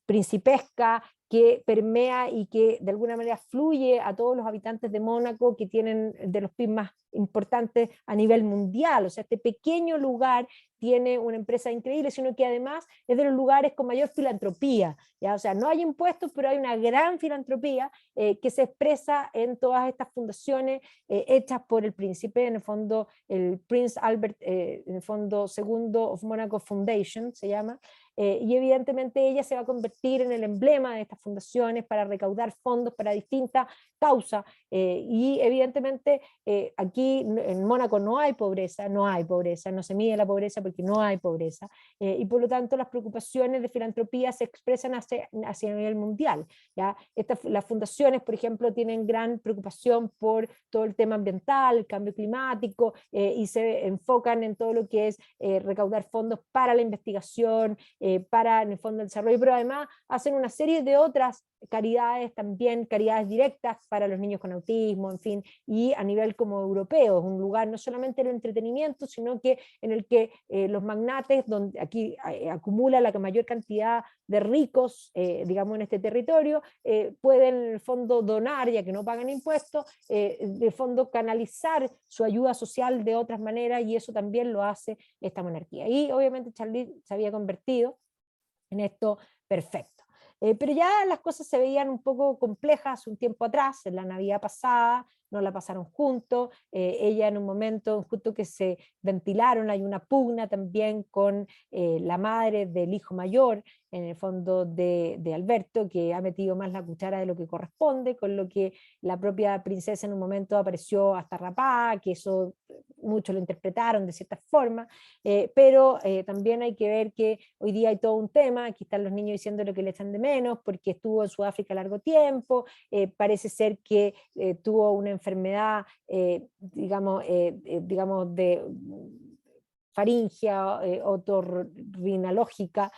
principesca, que permea y que de alguna manera fluye a todos los habitantes de Mónaco, que tienen de los PIB más importantes a nivel mundial. O sea, este pequeño lugar tiene una empresa increíble, sino que además es de los lugares con mayor filantropía, ¿ya? O sea, no hay impuestos, pero hay una gran filantropía que se expresa en todas estas fundaciones hechas por el príncipe, en el fondo el Prince Albert, en el fondo segundo of Monaco Foundation se llama, y evidentemente ella se va a convertir en el emblema de estas fundaciones para recaudar fondos para distintas causas, y evidentemente aquí en Mónaco no hay pobreza, no se mide la pobreza porque no hay pobreza, y por lo tanto las preocupaciones de filantropía se expresan hacia nivel mundial. ¿Ya? Las fundaciones, por ejemplo, tienen gran preocupación por todo el tema ambiental, el cambio climático, y se enfocan en todo lo que es recaudar fondos para la investigación, para en el fondo el desarrollo, pero además hacen una serie de otras caridades también, caridades directas para los niños con autismo, en fin, y a nivel como europeo, es un lugar no solamente de entretenimiento, sino que en el que los magnates, donde aquí acumula la mayor cantidad de ricos, digamos, en este territorio, pueden en el fondo donar, ya que no pagan impuestos, de fondo canalizar su ayuda social de otras maneras, y eso también lo hace esta monarquía. Y obviamente Charlie se había convertido en esto perfecto. Pero ya las cosas se veían un poco complejas un tiempo atrás, en la Navidad pasada, no la pasaron juntos, ella en un momento, justo que se ventilaron, hay una pugna también con la madre del hijo mayor, en el fondo de Alberto, que ha metido más la cuchara de lo que corresponde, con lo que la propia princesa en un momento apareció hasta rapada, que eso muchos lo interpretaron de cierta forma, pero también hay que ver que hoy día hay todo un tema, aquí están los niños diciendo lo que le echan de menos, porque estuvo en Sudáfrica largo tiempo, parece ser que tuvo una enfermedad, digamos, de faringea, otorrinológica,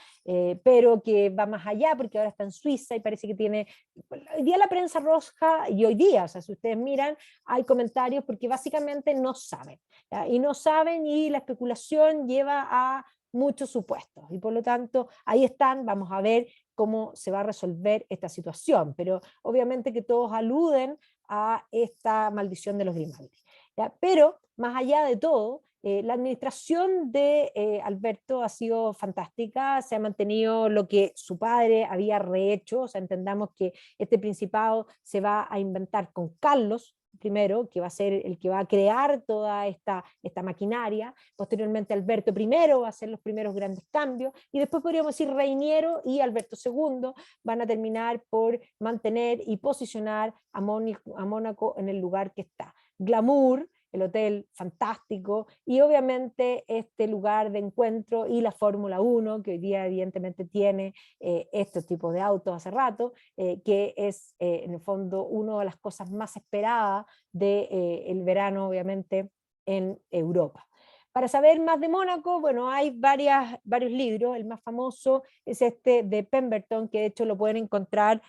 pero que va más allá porque ahora está en Suiza y parece que tiene, hoy día la prensa roja, y hoy día, o sea, si ustedes miran, hay comentarios porque básicamente no saben, ¿ya? Y no saben, y la especulación lleva a muchos supuestos, y por lo tanto ahí están, vamos a ver cómo se va a resolver esta situación, pero obviamente que todos aluden a esta maldición de los Grimaldi, ¿ya? Pero más allá de todo, la administración de Alberto ha sido fantástica, se ha mantenido lo que su padre había rehecho, o sea, entendamos que este principado se va a inventar con Carlos primero, que va a ser el que va a crear toda esta maquinaria, posteriormente Alberto I va a hacer los primeros grandes cambios, y después podríamos decir Reiniero y Alberto II van a terminar por mantener y posicionar a Mónaco en el lugar que está. Glamour, el hotel fantástico, y obviamente este lugar de encuentro y la Fórmula 1, que hoy día evidentemente tiene este tipo de autos hace rato, que es en el fondo una de las cosas más esperadas del verano, obviamente, en Europa. Para saber más de Mónaco, bueno, hay varios libros, el más famoso es este de Pemberton, que de hecho lo pueden encontrar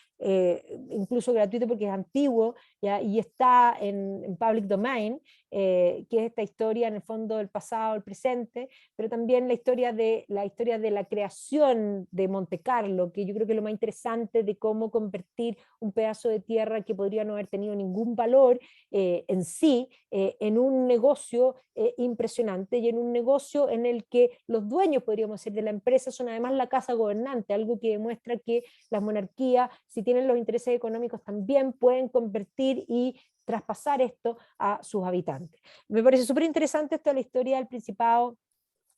incluso gratuito porque es antiguo, ¿ya? Y está en public domain, que es esta historia en el fondo del pasado, el presente, pero también la historia de la creación de Monte Carlo, que yo creo que es lo más interesante de cómo convertir un pedazo de tierra que podría no haber tenido ningún valor en sí, en un negocio impresionante, y en un negocio en el que los dueños, podríamos decir, de la empresa son además la casa gobernante, algo que demuestra que las monarquías, si tienen los intereses económicos, también pueden convertir y traspasar esto a sus habitantes. Me parece súper interesante esto de la historia del Principado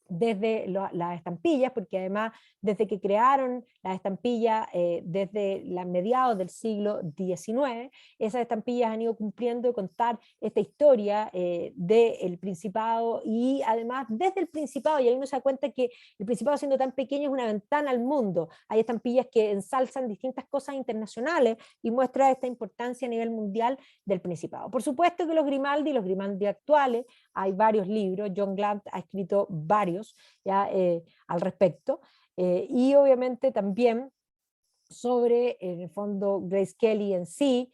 desde las estampillas, porque además desde que crearon las estampillas, desde los mediados del siglo XIX, esas estampillas han ido cumpliendo contar esta historia del Principado, y además desde el Principado, y ahí uno se da cuenta que el Principado, siendo tan pequeño, es una ventana al mundo. Hay estampillas que ensalzan distintas cosas internacionales y muestra esta importancia a nivel mundial del Principado. Por supuesto que los Grimaldi actuales, hay varios libros, John Glant ha escrito varios ya, al respecto, y obviamente también sobre, en el fondo, Grace Kelly en sí,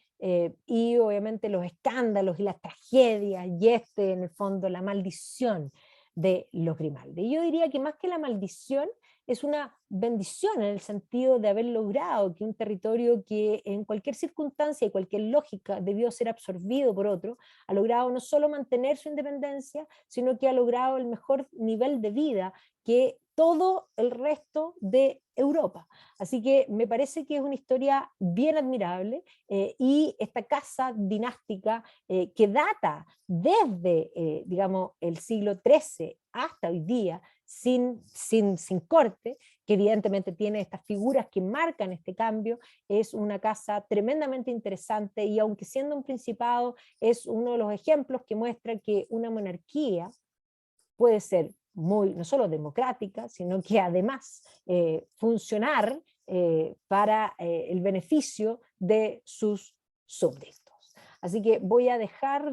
y obviamente los escándalos y las tragedias, y en el fondo, la maldición de los Grimaldi. Yo diría que más que la maldición, es una bendición en el sentido de haber logrado que un territorio que en cualquier circunstancia y cualquier lógica debió ser absorbido por otro, ha logrado no solo mantener su independencia, sino que ha logrado el mejor nivel de vida que todo el resto de Europa. Así que me parece que es una historia bien admirable, y esta casa dinástica que data desde, digamos, el siglo XIII hasta hoy día, sin corte, que evidentemente tiene estas figuras que marcan este cambio, es una casa tremendamente interesante y aunque siendo un principado es uno de los ejemplos que muestra que una monarquía puede ser muy, no solo democrática, sino que además funcionar para el beneficio de sus súbditos. Así que voy a dejar